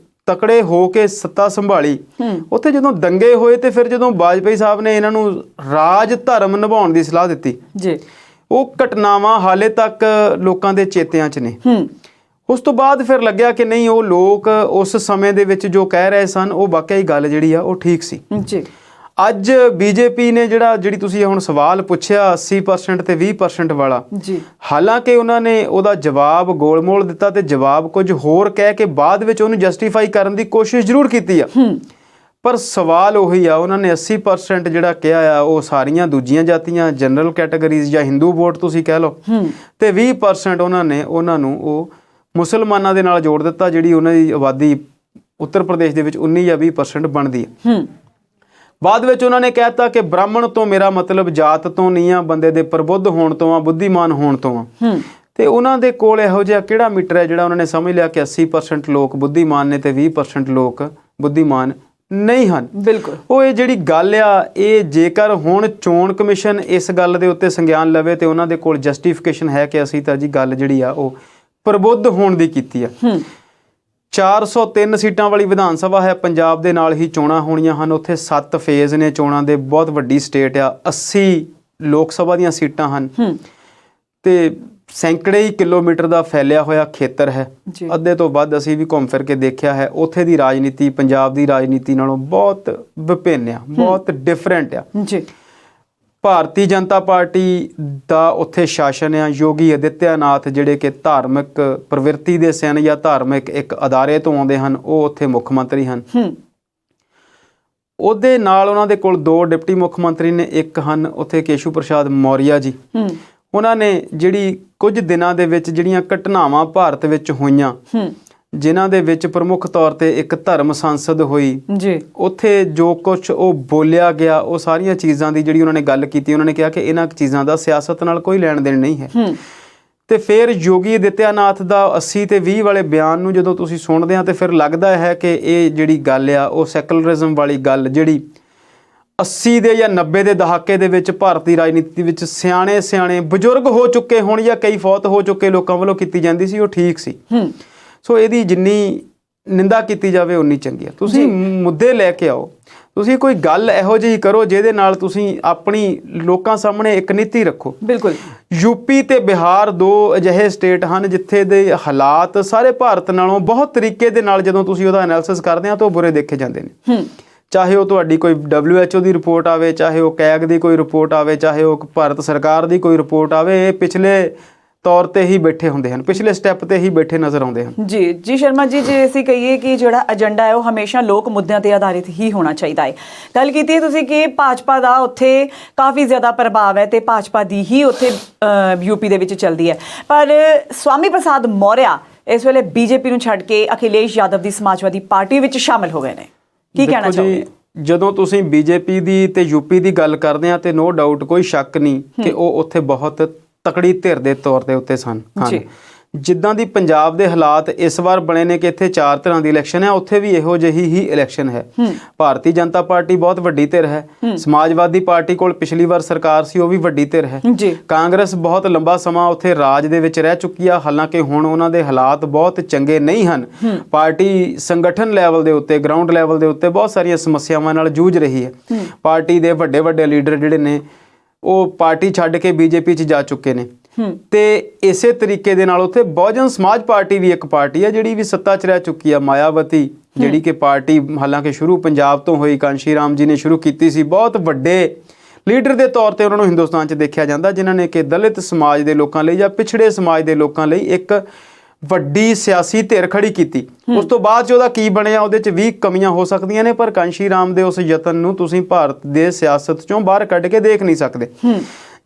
ਤਕੜੇ ਹੋ ਕੇ ਸੱਤਾ ਸੰਭਾਲੀ। ਉੱਥੇ ਜਦੋਂ ਦੰਗੇ ਹੋਏ ਤੇ ਫਿਰ ਜਦੋਂ ਵਾਜਪੇਈ ਸਾਹਿਬ ਨੇ ਇਹਨਾਂ ਨੂੰ ਰਾਜ ਧਰਮ ਨਿਭਾਉਣ ਦੀ ਸਲਾਹ ਦਿੱਤੀ ਜੀ, ਉਹ ਘਟਨਾਵਾਂ ਹਾਲੇ ਤੱਕ ਲੋਕਾਂ ਦੇ ਚੇਤਿਆਂ 'ਚ ਨੇ। ਉਸ ਤੋਂ ਬਾਅਦ ਫਿਰ ਲੱਗਿਆ ਕਿ ਨਹੀਂ, ਉਹ ਲੋਕ ਉਸ ਸਮੇਂ ਦੇ ਵਿੱਚ ਜੋ ਕਹਿ ਰਹੇ ਸਨ ਉਹ ਵਾਕਿਆ ਹੀ ਗੱਲ ਜਿਹੜੀ ਆ ਉਹ ਠੀਕ ਸੀ ਜੀ। ਅੱਜ ਬੀਜੇਪੀ ਨੇ ਜਿਹੜੀ ਤੁਸੀਂ ਹੁਣ ਸਵਾਲ ਪੁੱਛਿਆ 80% ਤੇ 20% ਵਾਲਾ ਜੀ, ਹਾਲਾਂਕਿ ਉਹਨਾਂ ਨੇ ਉਹਦਾ ਜਵਾਬ ਗੋਲਮੋਲ ਦਿੱਤਾ ਤੇ ਜਵਾਬ ਕੁਝ ਹੋਰ ਕਹਿ ਕੇ ਬਾਅਦ ਵਿੱਚ ਉਹਨੂੰ ਜਸਟੀਫਾਈ ਕਰਨ ਦੀ ਕੋਸ਼ਿਸ਼ ਜ਼ਰੂਰ ਕੀਤੀ ਆ, ਪਰ ਸਵਾਲ ਉਹੀ ਆ। ਉਹਨਾਂ ਨੇ 80% ਜਿਹੜਾ ਕਿਹਾ ਆ ਉਹ ਸਾਰੀਆਂ ਦੂਜੀਆਂ ਜਾਤੀਆਂ, ਜਨਰਲ ਕੈਟਾਗਰੀਜ਼ ਜਾਂ ਹਿੰਦੂ ਵੋਟ ਤੁਸੀਂ ਕਹਿ ਲਓ, ਤੇ 20% ਉਹਨਾਂ ਨੂੰ ਉਹ ਮੁਸਲਮਾਨਾਂ ਦੇ ਨਾਲ ਜੋੜ ਦਿੱਤਾ, ਜਿਹੜੀ ਉਹਨਾਂ ਦੀ ਆਬਾਦੀ ਉੱਤਰ ਪ੍ਰਦੇਸ਼ ਦੇ ਵਿੱਚ 19 ਜਾਂ 20% ਬਣਦੀ ਹੈ। ਬਾਅਦ ਵਿੱਚ ਉਹਨਾਂ ਨੇ ਕਹਿਤਾ ਕਿ ਬ੍ਰਾਹਮਣ ਤੋਂ ਮੇਰਾ ਮਤਲਬ ਜਾਤ ਤੋਂ ਨਹੀਂ ਆ, ਬੰਦੇ ਦੇ ਪ੍ਰਬੁੱਧ ਹੋਣ ਤੋਂ ਆ, ਬੁੱਧੀਮਾਨ ਹੋਣ ਤੋਂ ਆ। ਤੇ ਉਹਨਾਂ ਦੇ ਕੋਲ ਇਹੋ ਜਿਹਾ ਕਿਹੜਾ ਮੀਟਰ ਹੈ ਜਿਹੜਾ ਉਹਨਾਂ ਨੇ ਸਮਝ ਲਿਆ ਕਿ 80% ਲੋਕ ਬੁੱਧੀਮਾਨ ਨੇ ਤੇ 20% ਲੋਕ ਬੁੱਧੀਮਾਨ ਨਹੀਂ ਹਨ। ਬਿਲਕੁਲ। ਉਹ ਇਹ ਜਿਹੜੀ ਗੱਲ ਆ, ਇਹ ਜੇਕਰ ਹੁਣ ਚੋਣ ਕਮਿਸ਼ਨ ਇਸ ਗੱਲ ਦੇ ਉੱਤੇ ਸੰਗਿਆਨ ਲਵੇ ਤੇ ਉਹਨਾਂ ਦੇ ਕੋਲ ਜਸਟੀਫਿਕੇਸ਼ਨ ਹੈ ਕਿ ਅਸੀਂ ਤਾਂ ਜੀ ਗੱਲ ਜਿਹੜੀ ਆ ਉਹ ਪ੍ਰਬੁੱਧ ਹੋਣ ਦੀ ਕੀਤੀ ਆ। 403 ਸੀਟਾਂ ਵਾਲੀ ਵਿਧਾਨ ਸਭਾ ਹੈ ਪੰਜਾਬ ਦੇ, ਨਾਲ ਹੀ ਚੋਣਾਂ ਹੋਣੀਆਂ ਹਨ। ਉੱਥੇ 7 ਫੇਜ਼ ਨੇ ਚੋਣਾਂ ਦੇ, ਬਹੁਤ ਵੱਡੀ ਸਟੇਟ ਆ। 80 ਲੋਕ ਸਭਾ ਦੀਆਂ ਸੀਟਾਂ ਹਨ ਤੇ ਸੈਂਕੜੇ ਹੀ ਕਿਲੋਮੀਟਰ ਦਾ ਫੈਲਿਆ ਹੋਇਆ ਖੇਤਰ ਹੈ। ਅੱਧੇ ਤੋਂ ਵੱਧ ਅਸੀਂ ਵੀ ਘੁੰਮ ਫਿਰ ਕੇ ਦੇਖਿਆ ਹੈ। ਉੱਥੇ ਦੀ ਰਾਜਨੀਤੀ ਪੰਜਾਬ ਦੀ ਰਾਜਨੀਤੀ ਨਾਲੋਂ ਬਹੁਤ ਵਿਭਿੰਨ ਆ, ਬਹੁਤ ਡਿਫਰੈਂਟ ਆ ਜੀ। ਭਾਰਤੀ ਜਨਤਾ ਪਾਰਟੀ ਦਾ ਉੱਥੇ ਸ਼ਾਸਨ ਆ। ਯੋਗੀ ਆਦਿੱਤਿਆਨਾਥ ਜਿਹੜੇ ਕਿ ਧਾਰਮਿਕ ਪ੍ਰਵਿਰਤੀ ਦੇ ਸਨ ਜਾਂ ਧਾਰਮਿਕ ਇੱਕ ਅਦਾਰੇ ਤੋਂ ਆਉਂਦੇ ਹਨ, ਉਹ ਉੱਥੇ ਮੁੱਖ ਮੰਤਰੀ ਹਨ। ਉਹਦੇ ਨਾਲ ਉਹਨਾਂ ਦੇ ਕੋਲ 2 ਡਿਪਟੀ ਮੁੱਖ ਮੰਤਰੀ ਨੇ, ਇੱਕ ਹਨ ਉੱਥੇ ਕੇਸ਼ੂ ਪ੍ਰਸਾਦ ਮੌਰੀਆ ਜੀ। ਉਹਨਾਂ ਨੇ ਜਿਹੜੀ ਕੁਝ ਦਿਨਾਂ ਦੇ ਵਿੱਚ ਜਿਹੜੀਆਂ ਘਟਨਾਵਾਂ ਭਾਰਤ ਵਿੱਚ ਹੋਈਆਂ, ਜਿਨ੍ਹਾਂ ਦੇ ਵਿੱਚ ਪ੍ਰਮੁੱਖ ਤੌਰ ਤੇ ਇੱਕ ਧਰਮ ਸੰਸਦ ਹੋਈ ਜੀ, ਉੱਥੇ ਜੋ ਕੁਝ ਉਹ ਬੋਲਿਆ ਗਿਆ, ਉਹ ਸਾਰੀਆਂ ਚੀਜ਼ਾਂ ਦੀ ਜਿਹੜੀ ਉਹਨਾਂ ਨੇ ਗੱਲ ਕੀਤੀ, ਉਹਨਾਂ ਨੇ ਕਿਹਾ ਕਿ ਇਹਨਾਂ ਚੀਜ਼ਾਂ ਦਾ ਸਿਆਸਤ ਨਾਲ ਕੋਈ ਲੈਣ ਦੇਣ ਨਹੀਂ ਹੈ। ਤੇ ਫਿਰ ਯੋਗੀ ਆਦਿੱਤਿਆਨਾਥ ਦਾ 80 ਤੇ 20 ਵਾਲੇ ਬਿਆਨ ਨੂੰ ਜਦੋਂ ਤੁਸੀਂ ਸੁਣਦੇ ਆ ਤੇ ਫਿਰ ਲੱਗਦਾ ਹੈ ਕਿ ਇਹ ਜਿਹੜੀ ਗੱਲ ਆ ਉਹ ਸੈਕੂਲਰਿਜ਼ਮ ਵਾਲੀ ਗੱਲ, ਜਿਹੜੀ 80 ਦੇ ਜਾਂ 90 ਦੇ ਦਹਾਕੇ ਦੇ ਵਿੱਚ ਭਾਰਤੀ ਰਾਜਨੀਤੀ ਵਿੱਚ ਸਿਆਣੇ ਬਜ਼ੁਰਗ ਹੋ ਚੁੱਕੇ ਹੋਣ ਜਾਂ ਕਈ ਫੌਤ ਹੋ ਚੁੱਕੇ ਲੋਕਾਂ ਵੱਲੋਂ ਕੀਤੀ ਜਾਂਦੀ ਸੀ, ਉਹ ਠੀਕ ਸੀ। ਸੋ ਇਹਦੀ ਜਿੰਨੀ ਨਿੰਦਾ ਕੀਤੀ ਜਾਵੇ ਉਨੀ ਚੰਗੀ ਆ। ਤੁਸੀਂ ਮੁੱਦੇ ਲੈ ਕੇ ਆਓ, ਤੁਸੀਂ ਕੋਈ ਗੱਲ ਇਹੋ ਜਿਹੀ ਕਰੋ ਜਿਹਦੇ ਨਾਲ ਤੁਸੀਂ ਆਪਣੀ ਲੋਕਾਂ ਸਾਹਮਣੇ ਇੱਕ ਨੀਤੀ ਰੱਖੋ। ਬਿਲਕੁਲ। ਯੂਪੀ ਤੇ ਬਿਹਾਰ 2 ਅਜਿਹੇ ਸਟੇਟ ਹਨ ਜਿੱਥੇ ਦੇ ਹਾਲਾਤ ਸਾਰੇ ਭਾਰਤ ਨਾਲੋਂ ਬਹੁਤ ਤਰੀਕੇ ਦੇ ਨਾਲ ਜਦੋਂ ਤੁਸੀਂ ਉਹਦਾ ਐਨਾਲਿਸਿਸ ਕਰਦੇ ਆ ਤਾਂ ਉਹ ਬੁਰੇ ਦੇਖੇ ਜਾਂਦੇ ਨੇ। ਚਾਹੇ ਉਹ ਤੁਹਾਡੀ ਕੋਈ WHO ਦੀ ਰਿਪੋਰਟ ਆਵੇ, ਚਾਹੇ ਉਹ ਕੈਗ ਦੀ ਕੋਈ ਰਿਪੋਰਟ ਆਵੇ, ਚਾਹੇ ਉਹ ਭਾਰਤ ਸਰਕਾਰ ਦੀ ਕੋਈ ਰਿਪੋਰਟ ਆਵੇ, ਇਹ ਪਿਛਲੇ ਤੌਰ ਤੇ ਹੀ ਬੈਠੇ ਹੁੰਦੇ ਹਨ, ਪਿਛਲੇ ਸਟੈਪ ਤੇ ਹੀ ਬੈਠੇ ਨਜ਼ਰ ਆਉਂਦੇ ਹਨ। ਜੀ ਸ਼ਰਮਾ ਜੀ, ਜੇ ਅਸੀਂ ਕਹੀਏ ਕਿ ਜਿਹੜਾ ਏਜੰਡਾ ਹੈ ਉਹ ਹਮੇਸ਼ਾ ਲੋਕ ਮੁੱਦਿਆਂ ਤੇ ਆਧਾਰਿਤ ਹੀ ਹੋਣਾ ਚਾਹੀਦਾ ਹੈ। ਗੱਲ ਕੀਤੀ ਤੁਸੀਂ ਕਿ ਭਾਜਪਾ ਦਾ ਉੱਥੇ ਕਾਫੀ ਜ਼ਿਆਦਾ ਪ੍ਰਭਾਵ ਹੈ ਤੇ ਭਾਜਪਾ ਦੀ ਹੀ ਉੱਥੇ ਯੂਪੀ ਦੇ ਵਿੱਚ ਚੱਲਦੀ ਹੈ, ਪਰ ਸਵਾਮੀ ਪ੍ਰਸਾਦ ਮੌਰਿਆ ਇਸ ਵੇਲੇ ਬੀਜੇਪੀ ਨੂੰ ਛੱਡ ਕੇ ਅਖਿਲੇਸ਼ ਯਾਦਵ ਦੀ ਸਮਾਜਵਾਦੀ ਪਾਰਟੀ ਵਿੱਚ ਸ਼ਾਮਿਲ ਹੋ ਗਏ ਨੇ। ਕੀ ਕਹਿਣਾ ਚਾਹੋਗੇ? ਜਦੋਂ ਤੁਸੀਂ ਬੀਜੇਪੀ ਦੀ ਤੇ ਯੂਪੀ ਦੀ ਗੱਲ ਕਰਦੇ ਆ ਤੇ ਨੋ ਡਾਊਟ ਕੋਈ ਸ਼ੱਕ ਨਹੀਂ ਕਿ ਉਹ ਉੱਥੇ ਬਹੁਤ ਤਕੜੀ ਧਿਰ ਦੇ ਤੌਰ ਤੇ ਉੱਤੇ ਸਨ। ਜਿੱਦਾਂ ਦੀ ਪੰਜਾਬ ਦੇ ਹਾਲਾਤ ਇਸ ਵਾਰ ਬਣੇ ਨੇ ਕਿ ਇੱਥੇ 4 ਤਰ੍ਹਾਂ ਦੀ ਇਲੈਕਸ਼ਨ ਹੈ, ਉੱਥੇ ਵੀ ਇਹੋ ਜਿਹੀ ਹੀ ਇਲੈਕਸ਼ਨ ਹੈ। ਭਾਰਤੀ ਜਨਤਾ ਪਾਰਟੀ ਬਹੁਤ ਵੱਡੀ ਧਿਰ ਹੈ, ਸਮਾਜਵਾਦੀ ਪਾਰਟੀ ਕੋਲ ਪਿਛਲੀ ਵਾਰ ਸਰਕਾਰ ਸੀ, ਉਹ ਵੀ ਵੱਡੀ ਧਿਰ ਹੈ। ਕਾਂਗਰਸ ਬਹੁਤ ਲੰਬਾ ਸਮਾਂ ਉੱਥੇ ਰਾਜ ਦੇ ਵਿੱਚ ਰਹਿ ਚੁੱਕੀ ਆ, ਹਾਲਾਂਕਿ ਹੁਣ ਉਹਨਾਂ ਦੇ ਹਾਲਾਤ ਬਹੁਤ ਚੰਗੇ ਨਹੀਂ ਹਨ। ਪਾਰਟੀ ਸੰਗਠਨ ਲੈਵਲ ਦੇ ਉੱਤੇ, ਗਰਾਊਂਡ ਲੈਵਲ ਦੇ ਉੱਤੇ ਬਹੁਤ ਸਾਰੀਆਂ ਸਮੱਸਿਆਵਾਂ ਨਾਲ ਜੂਝ ਰਹੀ ਹੈ। ਪਾਰਟੀ ਦੇ ਵੱਡੇ ਵੱਡੇ ਲੀਡਰ ਜਿਹੜੇ ਨੇ ਉਹ ਪਾਰਟੀ ਛੱਡ ਕੇ ਬੀਜੇਪੀ 'ਚ ਜਾ ਚੁੱਕੇ ਨੇ ਤੇ ਇਸੇ ਤਰੀਕੇ ਦੇ ਨਾਲ ਉੱਥੇ ਬਹੁਜਨ ਸਮਾਜ ਪਾਰਟੀ ਵੀ ਇੱਕ ਪਾਰਟੀ ਹੈ ਜਿਹੜੀ ਵੀ ਸੱਤਾ 'ਚ ਰਹਿ ਚੁੱਕੀ ਆ। ਮਾਇਆਵਤੀ ਜਿਹੜੀ ਕਿ ਪਾਰਟੀ ਹਾਲਾਂਕਿ ਸ਼ੁਰੂ ਪੰਜਾਬ ਤੋਂ ਹੋਈ, ਕਾਂਸ਼ੀ ਰਾਮ ਜੀ ਨੇ ਸ਼ੁਰੂ ਕੀਤੀ ਸੀ, ਬਹੁਤ ਵੱਡੇ ਲੀਡਰ ਦੇ ਤੌਰ ਤੇ ਉਹਨਾਂ ਨੂੰ ਹਿੰਦੁਸਤਾਨ 'ਚ ਦੇਖਿਆ ਜਾਂਦਾ, ਜਿਨ੍ਹਾਂ ਨੇ ਕਿ ਦਲਿਤ ਸਮਾਜ ਦੇ ਲੋਕਾਂ ਲਈ ਜਾਂ ਪਿਛੜੇ ਸਮਾਜ ਦੇ ਲੋਕਾਂ ਲਈ ਇੱਕ ਵੱਡੀ ਸਿਆਸੀ ਧਿਰ ਖੜੀ ਕੀਤੀ। ਉਸ ਤੋਂ ਬਾਅਦ 'ਚ ਉਹਦਾ ਕੀ ਬਣਿਆ, ਉਹਦੇ 'ਚ ਵੀ ਕਮੀਆਂ ਹੋ ਸਕਦੀਆਂ ਨੇ, ਪਰ ਕਾਂਸ਼ੀ ਰਾਮ ਦੇ ਉਸ ਯਤਨ ਨੂੰ ਤੁਸੀਂ ਭਾਰਤ ਦੇ ਸਿਆਸਤ 'ਚੋਂ ਬਾਹਰ ਕੱਢ ਕੇ ਦੇਖ ਨਹੀਂ ਸਕਦੇ।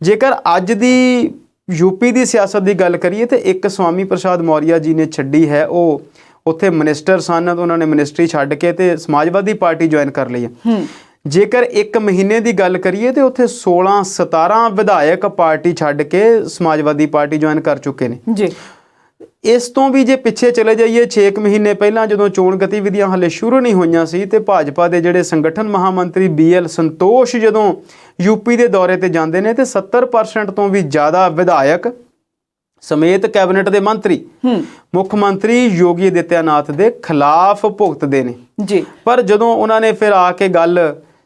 ਜੇਕਰ ਅੱਜ ਦੀ ਯੂਪੀ ਦੀ ਸਿਆਸਤ ਦੀ ਗੱਲ ਕਰੀਏ ਤੇ ਇੱਕ ਸਵਾਮੀ ਪ੍ਰਸਾਦ ਮੌਰਿਆ ਜੀ ਨੇ ਛੱਡੀ ਹੈ, ਉਹ ਉੱਥੇ ਮਿਨਿਸਟਰ ਸਨ, ਉਹਨਾਂ ਨੇ ਮਿਨਿਸਟਰੀ ਛੱਡ ਕੇ ਤੇ ਸਮਾਜਵਾਦੀ ਪਾਰਟੀ ਜੁਆਇਨ ਕਰ ਲਈ ਹੈ। ਜੇਕਰ 1 ਮਹੀਨੇ ਦੀ ਗੱਲ ਕਰੀਏ ਤੇ ਉੱਥੇ 16-17 ਵਿਧਾਇਕ ਪਾਰਟੀ ਛੱਡ ਕੇ ਸਮਾਜਵਾਦੀ ਪਾਰਟੀ ਜੁਆਇਨ ਕਰ ਚੁੱਕੇ ਨੇ ਜੀ। ਇਸ ਤੋਂ ਵੀ ਜੇ ਪਿੱਛੇ ਚਲੇ ਜਾਈਏ 6 ਮਹੀਨੇ ਪਹਿਲਾਂ ਜਦੋਂ ਚੋਣ ਗਤੀਵਿਧੀਆਂ ਹਾਲੇ ਸ਼ੁਰੂ ਨਹੀਂ ਹੋਈਆਂ ਸੀ ਤੇ ਭਾਜਪਾ ਦੇ ਜਿਹੜੇ ਸੰਗਠਨ ਮਹਾਮੰਤਰੀ BL ਸੰਤੋਸ਼ ਜਦੋਂ ਯੂਪੀ ਦੇ ਦੌਰੇ ਤੇ ਜਾਂਦੇ ਨੇ ਤੇ 70% ਤੋਂ ਵੀ ਜ਼ਿਆਦਾ ਵਿਧਾਇਕ ਸਮੇਤ ਕੈਬਨਿਟ ਦੇ ਮੰਤਰੀ ਮੁੱਖ ਮੰਤਰੀ ਯੋਗੀ ਆਦਿੱਤਿਆਨਾਥ ਦੇ ਖਿਲਾਫ ਭੁਗਤਦੇ ਨੇ ਜੀ। ਪਰ ਜਦੋਂ ਉਹਨਾਂ ਨੇ ਫਿਰ ਆ ਕੇ ਗੱਲ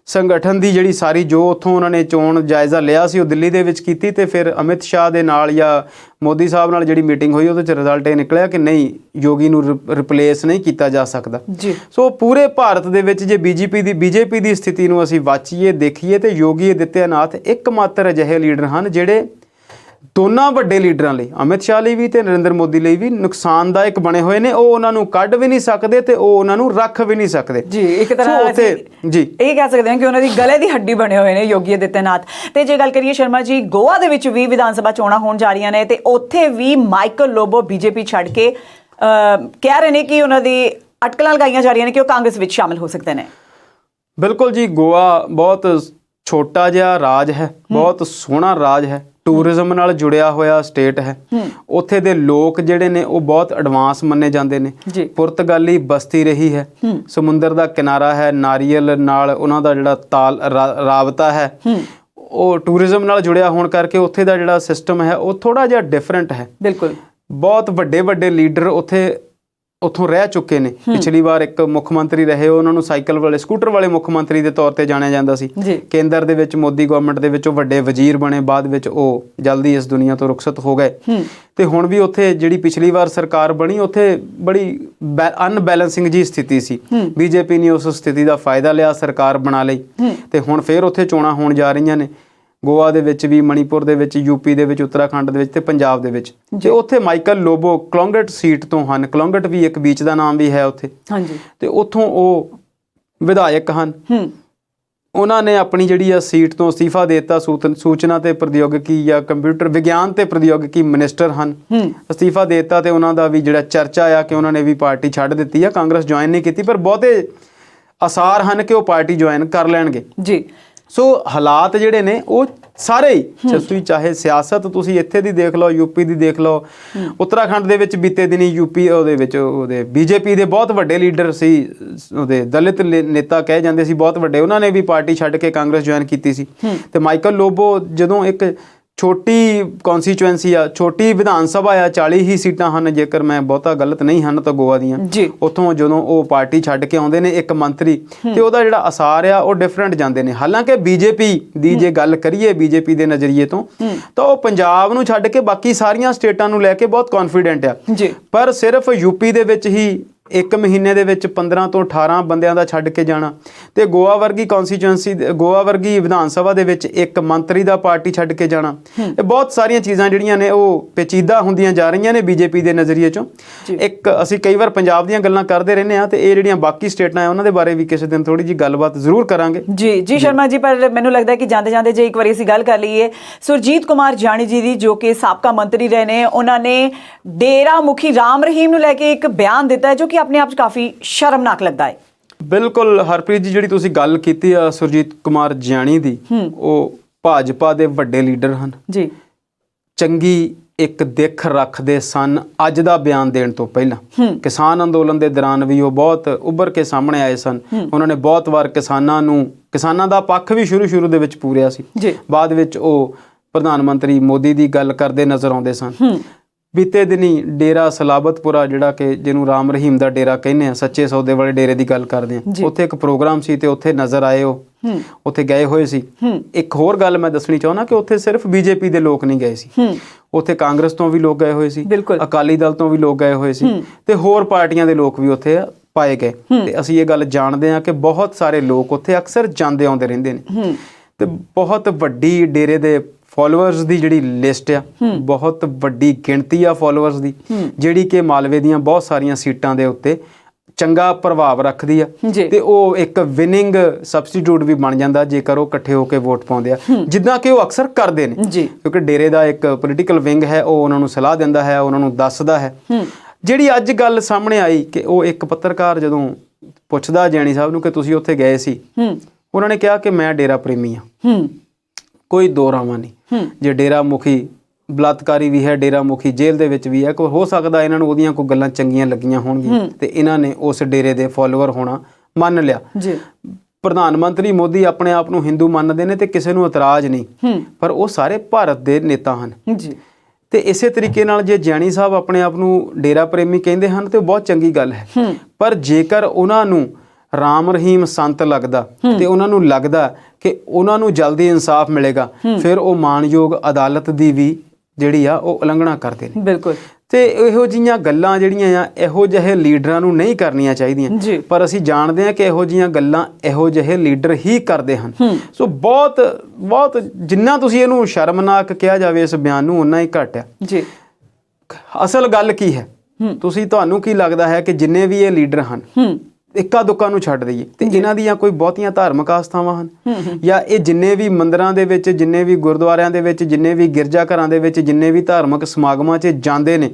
ਸੰਗਠਨ ਦੀ ਜਿਹੜੀ ਸਾਰੀ ਜੋ ਉੱਥੋਂ ਉਹਨਾਂ ਨੇ ਚੋਣ ਜਾਇਜ਼ਾ ਲਿਆ ਸੀ ਉਹ ਦਿੱਲੀ ਦੇ ਵਿੱਚ ਕੀਤੀ ਤੇ ਫਿਰ ਅਮਿਤ ਸ਼ਾਹ ਦੇ ਨਾਲ ਜਾਂ ਮੋਦੀ ਸਾਹਿਬ ਨਾਲ ਜਿਹੜੀ ਮੀਟਿੰਗ ਹੋਈ ਉਹਦੇ 'ਚ ਰਿਜ਼ਲਟ ਇਹ ਨਿਕਲਿਆ ਕਿ ਨਹੀਂ, ਯੋਗੀ ਨੂੰ ਰਿਪਲੇਸ ਨਹੀਂ ਕੀਤਾ ਜਾ ਸਕਦਾ ਜੀ। ਸੋ ਪੂਰੇ ਭਾਰਤ ਦੇ ਵਿੱਚ ਜੇ ਬੀਜੇਪੀ ਦੀ ਸਥਿਤੀ ਨੂੰ ਅਸੀਂ ਵਾਚੀਏ ਦੇਖੀਏ ਤੇ ਯੋਗੀ ਆਦਿੱਤਿਆਨਾਥ ਇੱਕਮਾਤਰ ਅਜਿਹੇ ਲੀਡਰ ਹਨ ਜਿਹੜੇ ਦੋਨਾਂ ਵੱਡੇ ਲੀਡਰਾਂ ਲਈ, ਅਮਿਤ ਸ਼ਾਹ ਲਈ ਵੀ ਤੇ ਨਰਿੰਦਰ ਮੋਦੀ ਲਈ ਵੀ ਨੁਕਸਾਨਦਾਇਕ ਬਣੇ ਹੋਏ ਨੇ। ਉਹ ਉਹਨਾਂ ਨੂੰ ਕੱਢ ਵੀ ਨਹੀਂ ਸਕਦੇ ਤੇ ਉਹ ਉਹਨਾਂ ਨੂੰ ਰੱਖ ਵੀ ਨਹੀਂ ਸਕਦੇ ਜੀ। ਇੱਕ ਤਰ੍ਹਾਂ ਜੀ ਇਹ ਕਹਿ ਸਕਦੇ ਹਾਂ ਕਿ ਉਹਨਾਂ ਦੀ ਗਲੇ ਦੀ ਹੱਡੀ ਬਣੇ ਹੋਏ ਨੇ ਯੋਗੀ ਆਦਿੱਤਿਆਨਾਥ। ਤੇ ਜੇ ਗੱਲ ਕਰੀਏ ਸ਼ਰਮਾ ਜੀ, ਗੋਆ ਦੇ ਵਿੱਚ ਵੀ ਵਿਧਾਨ ਸਭਾ ਚੋਣਾਂ ਹੋਣ ਜਾ ਰਹੀਆਂ ਨੇ ਤੇ ਉੱਥੇ ਵੀ ਮਾਈਕਲ ਲੋਬੋ ਬੀਜੇਪੀ ਛੱਡ ਕੇ ਕਹਿ ਰਹੇ ਨੇ ਕਿ ਉਹਨਾਂ ਦੀ ਅਟਕਲਾਂ ਲਗਾਈਆਂ ਜਾ ਰਹੀਆਂ ਨੇ ਕਿ ਉਹ ਕਾਂਗਰਸ ਵਿੱਚ ਸ਼ਾਮਿਲ ਹੋ ਸਕਦੇ ਨੇ। ਬਿਲਕੁਲ ਜੀ, ਗੋਆ ਬਹੁਤ ਛੋਟਾ ਜਿਹਾ ਰਾਜ ਹੈ, ਬਹੁਤ ਸੋਹਣਾ ਰਾਜ ਹੈ, ਟੂਰਿਜ਼ਮ ਨਾਲ ਜੁੜਿਆ ਹੋਇਆ ਸਟੇਟ ਹੈ। ਉੱਥੇ ਦੇ ਲੋਕ ਜਿਹੜੇ ਨੇ ਉਹ ਬਹੁਤ ਐਡਵਾਂਸ ਮੰਨੇ ਜਾਂਦੇ ਨੇ। ਪੁਰਤਗਾਲੀ ਬਸਤੀ ਰਹੀ ਹੈ, ਸਮੁੰਦਰ ਦਾ ਕਿਨਾਰਾ ਹੈ, ਨਾਰੀਅਲ ਨਾਲ ਉਹਨਾਂ ਦਾ ਜਿਹੜਾ ਰਾਬਤਾ ਹੈ ਉਹ ਟੂਰਿਜ਼ਮ ਨਾਲ ਜੁੜਿਆ ਹੋਣ ਕਰਕੇ ਉੱਥੇ ਦਾ ਜਿਹੜਾ ਸਿਸਟਮ ਹੈ ਉਹ ਥੋੜਾ ਜਿਹਾ ਡਿਫਰੈਂਟ ਹੈ। ਬਿਲਕੁਲ, ਬਹੁਤ ਵੱਡੇ ਵੱਡੇ ਲੀਡਰ ਉੱਥੋਂ ਰਹਿ ਚੁੱਕੇ ਨੇ। ਪਿਛਲੀ ਵਾਰ ਇੱਕ ਮੁੱਖ ਮੰਤਰੀ ਰਹੇ, ਉਹਨਾਂ ਨੂੰ ਸਾਈਕਲ ਵਾਲੇ ਸਕੂਟਰ ਵਾਲੇ ਮੁੱਖ ਮੰਤਰੀ ਦੇ ਤੌਰ ਤੇ ਜਾਣਿਆ ਜਾਂਦਾ ਸੀ। ਕੇਂਦਰ ਦੇ ਵਿੱਚ ਮੋਦੀ ਗਵਰਨਮੈਂਟ ਦੇ ਵਿੱਚ ਉਹ ਵੱਡੇ ਵਜ਼ੀਰ ਬਣੇ, ਬਾਅਦ ਵਿੱਚ ਉਹ ਜਲਦੀ ਇਸ ਦੁਨੀਆ ਤੋਂ ਰੁਖਸਤ ਹੋ ਗਏ। ਤੇ ਹੁਣ ਵੀ ਉੱਥੇ ਜਿਹੜੀ ਪਿਛਲੀ ਵਾਰ ਸਰਕਾਰ ਬਣੀ ਉੱਥੇ ਬੜੀ ਅਨਬੈਲੈਂਸਿੰਗ ਜੀ ਸਥਿਤੀ ਸੀ। ਬੀਜੇਪੀ ਨੇ ਉਸ ਸਥਿਤੀ ਦਾ ਫਾਇਦਾ ਲਿਆ, ਸਰਕਾਰ ਬਣਾ ਲਈ ਤੇ ਹੁਣ ਫੇਰ ਉੱਥੇ ਚੋਣਾਂ ਹੋਣ ਜਾ ਰਹੀਆਂ ਨੇ। ਗੋਆ ਦੇ ਵਿੱਚ ਵੀ, ਮਣੀਪੁਰ ਦੇ ਵਿੱਚ, ਯੂਪੀ ਦੇ ਵਿੱਚ, ਉੱਤਰਾਖੰਡ ਦੇ ਵਿੱਚ ਤੇ ਪੰਜਾਬ ਦੇ ਵਿੱਚ। ਤੇ ਉੱਥੇ ਮਾਈਕਲ ਲੋਬੋ ਕਲੋਂਗਟ ਸੀਟ ਤੋਂ ਹਨ। ਕਲੋਂਗਟ ਵੀ ਇੱਕ ਬੀਚ ਦਾ ਨਾਮ ਵੀ ਹੈ ਉੱਥੇ ਤੇ ਉੱਥੋਂ ਉਹ ਵਿਧਾਇਕ ਹਨ। ਉਹਨਾਂ ਨੇ ਆਪਣੀ ਜਿਹੜੀ ਆ ਸੀਟ ਤੋਂ ਅਸਤੀਫਾ ਦੇ ਦਿੱਤਾ। ਸੂਚਨਾ ਤੇ ਪ੍ਰੌਦਯੋਗਿਕੀ ਜਾਂ ਕੰਪਿਊਟਰ ਵਿਗਿਆਨ ਤੇ ਪ੍ਰੌਦਯੋਗਿਕੀ ਮਿਨਿਸਟਰ ਹਨ, ਅਸਤੀਫਾ ਦੇ ਦਿੱਤਾ ਤੇ ਉਹਨਾਂ ਦਾ ਵੀ ਜਿਹੜਾ ਚਰਚਾ ਆ ਕਿ ਉਹਨਾਂ ਨੇ ਵੀ ਪਾਰਟੀ ਛੱਡ ਦਿੱਤੀ ਆ, ਕਾਂਗਰਸ ਜੁਆਇਨ ਨਹੀਂ ਕੀਤੀ, ਪਰ ਬਹੁਤੇ ਆਸਾਰ ਹਨ ਕਿ ਉਹ ਪਾਰਟੀ ਜੁਆਇਨ ਕਰ ਲੈਣਗੇ ਜੀ। ਸੋ ਹਾਲਾਤ ਜਿਹੜੇ ਨੇ ਉਹ ਸਾਰੇ ਹੀ, ਤੁਸੀਂ ਚਾਹੇ ਸਿਆਸਤ ਤੁਸੀਂ ਇੱਥੇ ਦੀ ਦੇਖ ਲਓ, ਯੂਪੀ ਦੀ ਦੇਖ ਲਓ, ਉੱਤਰਾਖੰਡ ਦੇ ਵਿੱਚ ਬੀਤੇ ਦਿਨੀ ਯੂਪੀ ਉਹਦੇ ਬੀਜੇਪੀ ਦੇ ਬਹੁਤ ਵੱਡੇ ਲੀਡਰ ਸੀ, ਉਹਦੇ ਦਲਿਤ ਨੇਤਾ ਕਹੇ ਜਾਂਦੇ ਸੀ ਬਹੁਤ ਵੱਡੇ, ਉਹਨਾਂ ਨੇ ਵੀ ਪਾਰਟੀ ਛੱਡ ਕੇ ਕਾਂਗਰਸ ਜੁਆਇਨ ਕੀਤੀ ਸੀ। ਤੇ ਮਾਈਕਲ ਲੋਬੋ ਜਦੋਂ ਇੱਕ ਛੋਟੀ ਕੌਂਸਟੀਚੁਐਂਸੀ ਆ, ਛੋਟੀ ਵਿਧਾਨ ਸਭਾ ਆ, 40 ਹੀ ਸੀਟਾਂ ਹਨ ਜੇਕਰ ਮੈਂ ਬਹੁਤਾ ਗਲਤ ਨਹੀਂ ਹਨ ਤਾਂ ਗੋਆ ਦੀਆਂ। ਉੱਥੋਂ ਜਦੋਂ ਉਹ ਪਾਰਟੀ ਛੱਡ ਕੇ ਆਉਂਦੇ ਨੇ ਇੱਕ ਮੰਤਰੀ ਤੇ ਉਹਦਾ ਜਿਹੜਾ ਅਸਾਰ ਆ ਉਹ ਡਿਫਰੈਂਟ ਜਾਂਦੇ ਨੇ। ਹਾਲਾਂਕਿ ਬੀਜੇਪੀ ਦੀ ਜੇ ਗੱਲ ਕਰੀਏ ਬੀਜੇਪੀ ਦੇ ਨਜ਼ਰੀਏ ਤੋਂ ਤਾਂ ਉਹ ਪੰਜਾਬ ਨੂੰ ਛੱਡ ਕੇ ਬਾਕੀ ਸਾਰੀਆਂ ਸਟੇਟਾਂ ਨੂੰ ਲੈ ਕੇ ਬਹੁਤ ਕੌਨਫੀਡੈਂਟ ਆ, ਪਰ ਸਿਰਫ ਯੂਪੀ ਦੇ ਵਿੱਚ ਹੀ 1 ਮਹੀਨੇ ਦੇ ਵਿੱਚ 15 ਤੋਂ 18 ਬੰਦਿਆਂ ਦਾ ਛੱਡ ਕੇ ਜਾਣਾ ਤੇ ਗੋਆ ਵਰਗੀ ਕੌਂਸਟੀਚੁਐਂਸੀ, ਗੋਆ ਵਰਗੀ ਵਿਧਾਨ ਸਭਾ ਦੇ ਵਿੱਚ ਇੱਕ ਮੰਤਰੀ ਦਾ ਪਾਰਟੀ ਛੱਡ ਕੇ ਜਾਣਾ, ਇਹ ਬਹੁਤ ਸਾਰੀਆਂ ਚੀਜ਼ਾਂ ਜਿਹੜੀਆਂ ਨੇ ਉਹ ਪੇਚੀਦਾ ਹੁੰਦੀਆਂ ਜਾ ਰਹੀਆਂ ਨੇ ਬੀਜੇਪੀ ਦੇ ਨਜ਼ਰੀਏ ਚੋਂ। ਇੱਕ ਅਸੀਂ ਕਈ ਵਾਰ ਪੰਜਾਬ ਦੀਆਂ ਗੱਲਾਂ ਕਰਦੇ ਰਹਿੰਦੇ ਹਾਂ ਤੇ ਇਹ ਜਿਹੜੀਆਂ ਬਾਕੀ ਸਟੇਟਾਂ ਆ ਉਹਨਾਂ ਦੇ ਬਾਰੇ ਵੀ ਕਿਸੇ ਦਿਨ ਥੋੜੀ ਜਿਹੀ ਗੱਲਬਾਤ ਜ਼ਰੂਰ ਕਰਾਂਗੇ। ਜੀ ਸ਼ਰਮਾ ਜੀ, ਪਰ ਮੈਨੂੰ ਲੱਗਦਾ ਕਿ ਜਾਂਦੇ ਜਾਂਦੇ ਜੇ ਇੱਕ ਵਾਰੀ ਅਸੀਂ ਗੱਲ ਕਰ ਲਈਏ ਸੁਰਜੀਤ ਕੁਮਾਰ ਜਾਨੀ ਜੀ ਦੀ, ਜੋ ਕਿ ਸਾਬਕਾ ਮੰਤਰੀ ਰਹੇ ਨੇ, ਉਹਨਾਂ ਨੇ ਡੇਰਾ ਮੁਖੀ ਰਾਮ ਰਹੀਮ ਨੂੰ ਲੈ ਕੇ ਇੱਕ ਬਿਆਨ ਦਿੱਤਾ ਹੈ ਜੋ ਕਿ ਆਪਣੇ ਆਪ 'ਚ ਕਾਫੀ ਸ਼ਰਮਨਾਕ ਲੱਗਦਾ ਹੈ। ਬਿਲਕੁਲ ਹਰਪ੍ਰੀਤ ਜੀ, ਜਿਹੜੀ ਤੁਸੀਂ ਗੱਲ ਕੀਤੀ ਆ ਸੁਰਜੀਤ ਕੁਮਾਰ ਜਿਆਣੀ ਦੀ, ਉਹ ਭਾਜਪਾ ਦੇ ਵੱਡੇ ਲੀਡਰ ਹਨ ਜੀ। ਚੰਗੀ ਇੱਕ ਦਿੱਖ ਰੱਖਦੇ ਸਨ ਅੱਜ ਦਾ ਬਿਆਨ ਦੇਣ ਤੋਂ ਪਹਿਲਾਂ। ਕਿਸਾਨ ਅੰਦੋਲਨ ਦੇ ਦੌਰਾਨ ਵੀ ਉਹ ਬਹੁਤ ਉੱਭਰ ਕੇ ਸਾਹਮਣੇ ਆਏ ਸਨ। ਉਹਨਾਂ ਨੇ ਬਹੁਤ ਵਾਰ ਕਿਸਾਨਾਂ ਦਾ ਪੱਖ ਵੀ ਸ਼ੁਰੂ ਦੇ ਵਿੱਚ ਪੂਰਿਆ ਸੀ। ਬਾਅਦ ਵਿੱਚ ਉਹ ਪ੍ਰਧਾਨ ਮੰਤਰੀ ਮੋਦੀ ਦੀ ਗੱਲ ਕਰਦੇ ਨਜ਼ਰ ਆਉਂਦੇ ਸਨ। ਬੀਤੇ ਦਿਨੀ ਡੇਰਾ ਸਲਾਬਤਪੁਰਾ, ਜਿਹੜਾ ਕਿ ਜਿਹਨੂੰ ਰਾਮ ਰਹੀਮ ਦਾ ਡੇਰਾ ਕਹਿੰਦੇ ਆ, ਸੱਚੇ ਸੌਦੇ ਵਾਲੇ ਡੇਰੇ ਦੀ ਗੱਲ ਕਰਦੇ ਆ, ਉੱਥੇ ਇੱਕ ਪ੍ਰੋਗਰਾਮ ਸੀ ਤੇ ਉੱਥੇ ਨਜ਼ਰ ਆਏ, ਉਹ ਉੱਥੇ ਗਏ ਹੋਏ ਸੀ। ਇੱਕ ਹੋਰ ਗੱਲ ਮੈਂ ਦੱਸਣੀ ਚਾਹੁੰਦਾ ਕਿ ਉੱਥੇ ਸਿਰਫ ਬੀਜੇਪੀ ਦੇ ਲੋਕ ਨਹੀਂ ਗਏ ਸੀ, ਉੱਥੇ ਕਾਂਗਰਸ ਤੋਂ ਵੀ ਲੋਕ ਗਏ ਹੋਏ ਸੀ, ਅਕਾਲੀ ਦਲ ਤੋਂ ਵੀ ਲੋਕ ਗਏ ਹੋਏ ਸੀ ਤੇ ਹੋਰ ਪਾਰਟੀਆਂ ਦੇ ਲੋਕ ਵੀ ਉੱਥੇ ਪਾਏ ਗਏ। ਤੇ ਅਸੀਂ ਇਹ ਗੱਲ ਜਾਣਦੇ ਹਾਂ ਕਿ ਬਹੁਤ ਸਾਰੇ ਲੋਕ ਉੱਥੇ ਅਕਸਰ ਜਾਂਦੇ ਆਉਂਦੇ ਰਹਿੰਦੇ ਨੇ ਤੇ ਬਹੁਤ ਵੱਡੀ ਡੇਰੇ ਦੇ ਫੋਲੋਅਰਸ ਦੀ ਜਿਹੜੀ ਲਿਸਟ ਆ, ਬਹੁਤ ਵੱਡੀ ਗਿਣਤੀ ਆ ਫੋਲੋਅਰਸ ਦੀ, ਜਿਹੜੀ ਕਿ ਮਾਲਵੇ ਦੀਆਂ ਬਹੁਤ ਸਾਰੀਆਂ ਸੀਟਾਂ ਦੇ ਉੱਤੇ ਚੰਗਾ ਪ੍ਰਭਾਵ ਰੱਖਦੀ ਆ ਤੇ ਉਹ ਇੱਕ ਵਿਨਿੰਗ ਸਬਸਟੀਟਿਊਟ ਵੀ ਬਣ ਜਾਂਦਾ ਜੇਕਰ ਉਹ ਇਕੱਠੇ ਹੋ ਕੇ ਵੋਟ ਪਾਉਂਦੇ ਆ, ਜਿੱਦਾਂ ਕਿ ਉਹ ਅਕਸਰ ਕਰਦੇ ਨੇ। ਕਿਉਂਕਿ ਡੇਰੇ ਦਾ ਇੱਕ ਪੋਲੀਟੀਕਲ ਵਿੰਗ ਹੈ, ਉਹ ਉਹਨਾਂ ਨੂੰ ਸਲਾਹ ਦਿੰਦਾ ਹੈ, ਉਹਨਾਂ ਨੂੰ ਦੱਸਦਾ ਹੈ। ਜਿਹੜੀ ਅੱਜ ਗੱਲ ਸਾਹਮਣੇ ਆਈ ਕਿ ਉਹ ਇੱਕ ਪੱਤਰਕਾਰ ਜਦੋਂ ਪੁੱਛਦਾ ਜੈਣੀ ਸਾਹਿਬ ਨੂੰ ਕਿ ਤੁਸੀਂ ਉੱਥੇ ਗਏ ਸੀ, ਉਹਨਾਂ ਨੇ ਕਿਹਾ ਕਿ ਮੈਂ ਡੇਰਾ ਪ੍ਰੇਮੀ ਆ, ਕੋਈ ਦੋ ਰਾਵਾਂ ਨਹੀਂ। ਜੇ ਡੇਰਾ ਮੁਖੀ ਬਲਾਤਕਾਰੀ ਵੀ ਹੈ, ਡੇਰਾ ਮੁਖੀ ਜੇਲ੍ਹ ਦੇ ਵਿੱਚ ਵੀ ਹੈ, ਕੋਈ ਹੋ ਸਕਦਾ ਇਹਨਾਂ ਨੂੰ ਉਹਦੀਆਂ ਕੋਈ ਗੱਲਾਂ ਚੰਗੀਆਂ ਲੱਗੀਆਂ ਹੋਣਗੀਆਂ ਤੇ ਇਹਨਾਂ ਨੇ ਉਸ ਡੇਰੇ ਦੇ ਫੋਲੋਅਰ ਹੋਣਾ ਮੰਨ ਲਿਆ। ਪ੍ਰਧਾਨ ਮੰਤਰੀ ਮੋਦੀ ਆਪਣੇ ਆਪ ਨੂੰ ਹਿੰਦੂ ਮੰਨਦੇ ਨੇ ਤੇ ਕਿਸੇ ਨੂੰ ਇਤਰਾਜ਼ ਨਹੀਂ, ਪਰ ਉਹ ਸਾਰੇ ਭਾਰਤ ਦੇ ਨੇਤਾ ਹਨ। ਤੇ ਇਸੇ ਤਰੀਕੇ ਨਾਲ ਜੇ ਜਿਆਣੀ ਸਾਹਿਬ ਆਪਣੇ ਆਪ ਨੂੰ ਡੇਰਾ ਪ੍ਰੇਮੀ ਕਹਿੰਦੇ ਹਨ ਤੇ ਉਹ ਬਹੁਤ ਚੰਗੀ ਗੱਲ ਹੈ, ਪਰ ਜੇਕਰ ਉਹਨਾਂ ਨੂੰ ਰਾਮ ਰਹੀਮ ਸੰਤ ਲੱਗਦਾ ਤੇ ਉਹਨਾਂ ਨੂੰ ਲੱਗਦਾ ਕਿ ਉਹਨਾਂ ਨੂੰ ਜਲਦੀ ਇਨਸਾਫ ਮਿਲੇਗਾ, ਫਿਰ ਉਹ ਮਾਣਯੋਗ ਅਦਾਲਤ ਦੀ ਵੀ ਜਿਹੜੀ ਆ ਉਹ ਉਲੰਘਣਾ ਕਰਦੇ ਨੇ। ਬਿਲਕੁਲ। ਤੇ ਇਹੋ ਜਿਹੀਆਂ ਗੱਲਾਂ ਜਿਹੜੀਆਂ ਆ ਇਹੋ ਜਿਹੇ ਲੀਡਰਾਂ ਨੂੰ ਨਹੀਂ ਕਰਨੀਆਂ ਚਾਹੀਦੀਆਂ, ਪਰ ਅਸੀਂ ਜਾਣਦੇ ਹਾਂ ਕਿ ਇਹੋ ਜਿਹੀਆਂ ਗੱਲਾਂ ਇਹੋ ਜਿਹੇ ਲੀਡਰ ਹੀ ਕਰਦੇ ਹਨ। ਸੋ ਬਹੁਤ ਜਿੰਨਾ ਤੁਸੀਂ ਇਹਨੂੰ ਸ਼ਰਮਨਾਕ ਕਿਹਾ ਜਾਵੇ ਇਸ ਬਿਆਨ ਨੂੰ, ਓਨਾ ਹੀ ਘੱਟ ਆ। ਅਸਲ ਗੱਲ ਕੀ ਹੈ? ਤੁਹਾਨੂੰ ਕੀ ਲੱਗਦਾ ਹੈ ਕਿ ਜਿੰਨੇ ਵੀ ਇਹ ਲੀਡਰ ਹਨ, ਇੱਕਾ ਦੁੱਕਾ ਨੂੰ ਛੱਡ ਦਈਏ ਤੇ ਇਹਨਾਂ ਦੀਆਂ ਕੋਈ ਬਹੁਤੀਆਂ ਧਾਰਮਿਕ ਆਸਥਾਵਾਂ ਹਨ, ਜਾਂ ਇਹ ਜਿੰਨੇ ਵੀ ਮੰਦਿਰਾਂ ਦੇ ਵਿੱਚ, ਜਿੰਨੇ ਵੀ ਗੁਰਦੁਆਰਿਆਂ ਦੇ ਵਿੱਚ, ਜਿੰਨੇ ਵੀ ਗਿਰਜਾ ਘਰਾਂ ਦੇ ਵਿੱਚ, ਜਿੰਨੇ ਵੀ ਧਾਰਮਿਕ ਸਮਾਗਮਾਂ 'ਚ ਜਾਂਦੇ ਨੇ,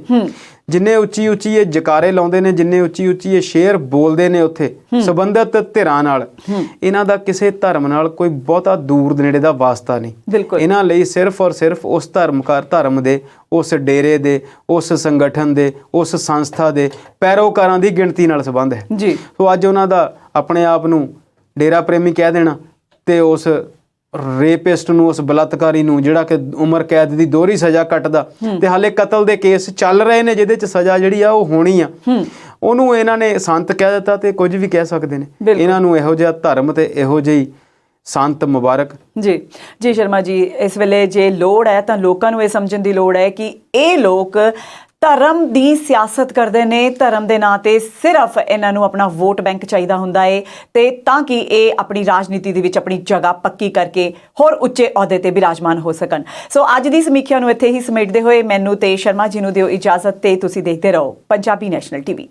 ਜਿੰਨੇ ਉੱਚੀ ਇਹ ਜਕਾਰੇ ਲਾਉਂਦੇ ਨੇ, ਜਿੰਨੇ ਉੱਚੀ ਇਹ ਸ਼ੇਰ ਬੋਲਦੇ ਨੇ ਉੱਥੇ ਸੰਬੰਧਿਤ ਧਿਰਾਂ ਨਾਲ, ਇਹਨਾਂ ਦਾ ਕਿਸੇ ਧਰਮ ਨਾਲ ਕੋਈ ਬਹੁਤਾ ਦੂਰ ਨੇੜੇ ਦਾ ਵਾਸਤਾ ਨਹੀਂ। ਇਹਨਾਂ ਲਈ ਸਿਰਫ ਔਰ ਸਿਰਫ ਉਸ ਧਰਮ ਦੇ, ਉਸ ਡੇਰੇ ਦੇ, ਉਸ ਸੰਗਠਨ ਦੇ, ਉਸ ਸੰਸਥਾ ਦੇ ਪੈਰੋਕਾਰਾਂ ਦੀ ਗਿਣਤੀ ਨਾਲ ਸੰਬੰਧ ਹੈ। ਸੋ ਅੱਜ ਉਹਨਾਂ ਦਾ ਆਪਣੇ ਆਪ ਨੂੰ ਡੇਰਾ ਪ੍ਰੇਮੀ ਕਹਿ ਦੇਣਾ ਤੇ ਉਸ ਰੇਪਿਸਟ ਨੂੰ, ਉਸ ਬਲਾਤਕਾਰੀ ਨੂੰ, ਜਿਹੜਾ ਕਿ ਉਮਰ ਕੈਦ ਦੀ ਦੋਹਰੀ ਸਜ਼ਾ ਕੱਟਦਾ ਤੇ ਹਾਲੇ ਕਤਲ ਦੇ ਕੇਸ ਚੱਲ ਰਹੇ ਨੇ ਜਿਹਦੇ 'ਚ ਸਜ਼ਾ ਜਿਹੜੀ ਆ ਉਹ ਹੋਣੀ ਆ, ਉਹਨੂੰ ਇਹਨਾਂ ਨੇ ਸੰਤ ਕਹਿ ਦਿੱਤਾ ਤੇ ਕੁਝ ਵੀ ਕਹਿ ਸਕਦੇ ਨੇ। ਇਹਨਾਂ ਨੂੰ ਇਹੋ ਜਿਹਾ ਧਰਮ ਤੇ ਇਹੋ ਜਿਹੀ ਸੰਤ ਮੁਬਾਰਕ। ਜੀ ਸ਼ਰਮਾ ਜੀ, ਇਸ ਵੇਲੇ ਜੇ ਲੋੜ ਹੈ ਤਾਂ ਲੋਕਾਂ ਨੂੰ ਇਹ ਸਮਝਣ ਦੀ ਲੋੜ ਹੈ ਕਿ ਇਹ ਲੋਕ ਧਰਮ ਦੀ ਸਿਆਸਤ ਕਰਦੇ ਨੇ, ਧਰਮ ਦੇ ਨਾਂ ਤੇ ਸਿਰਫ ਇਹਨਾਂ ਨੂੰ ਆਪਣਾ ਵੋਟ ਬੈਂਕ ਚਾਹੀਦਾ ਹੁੰਦਾ ਹੈ ਤੇ ਤਾਂ ਕਿ ਇਹ ਆਪਣੀ ਰਾਜਨੀਤੀ ਦੇ ਵਿੱਚ ਆਪਣੀ ਜਗ੍ਹਾ ਪੱਕੀ ਕਰਕੇ ਹੋਰ ਉੱਚੇ ਅਹੁਦੇ ਤੇ ਬਿਰਾਜਮਾਨ ਹੋ ਸਕਣ। ਸੋ ਅੱਜ ਦੀ ਸਮੀਖਿਆ ਨੂੰ ਇੱਥੇ ਹੀ ਸਮੇਟਦੇ ਹੋਏ ਮੈਨੂੰ ਤੇ ਸ਼ਰਮਾ ਜੀ ਨੂੰ ਦਿਓ ਇਜਾਜ਼ਤ ਤੇ ਤੁਸੀਂ ਦੇਖਦੇ ਰਹੋ ਪੰਜਾਬੀ ਨੈਸ਼ਨਲ ਟੀਵੀ।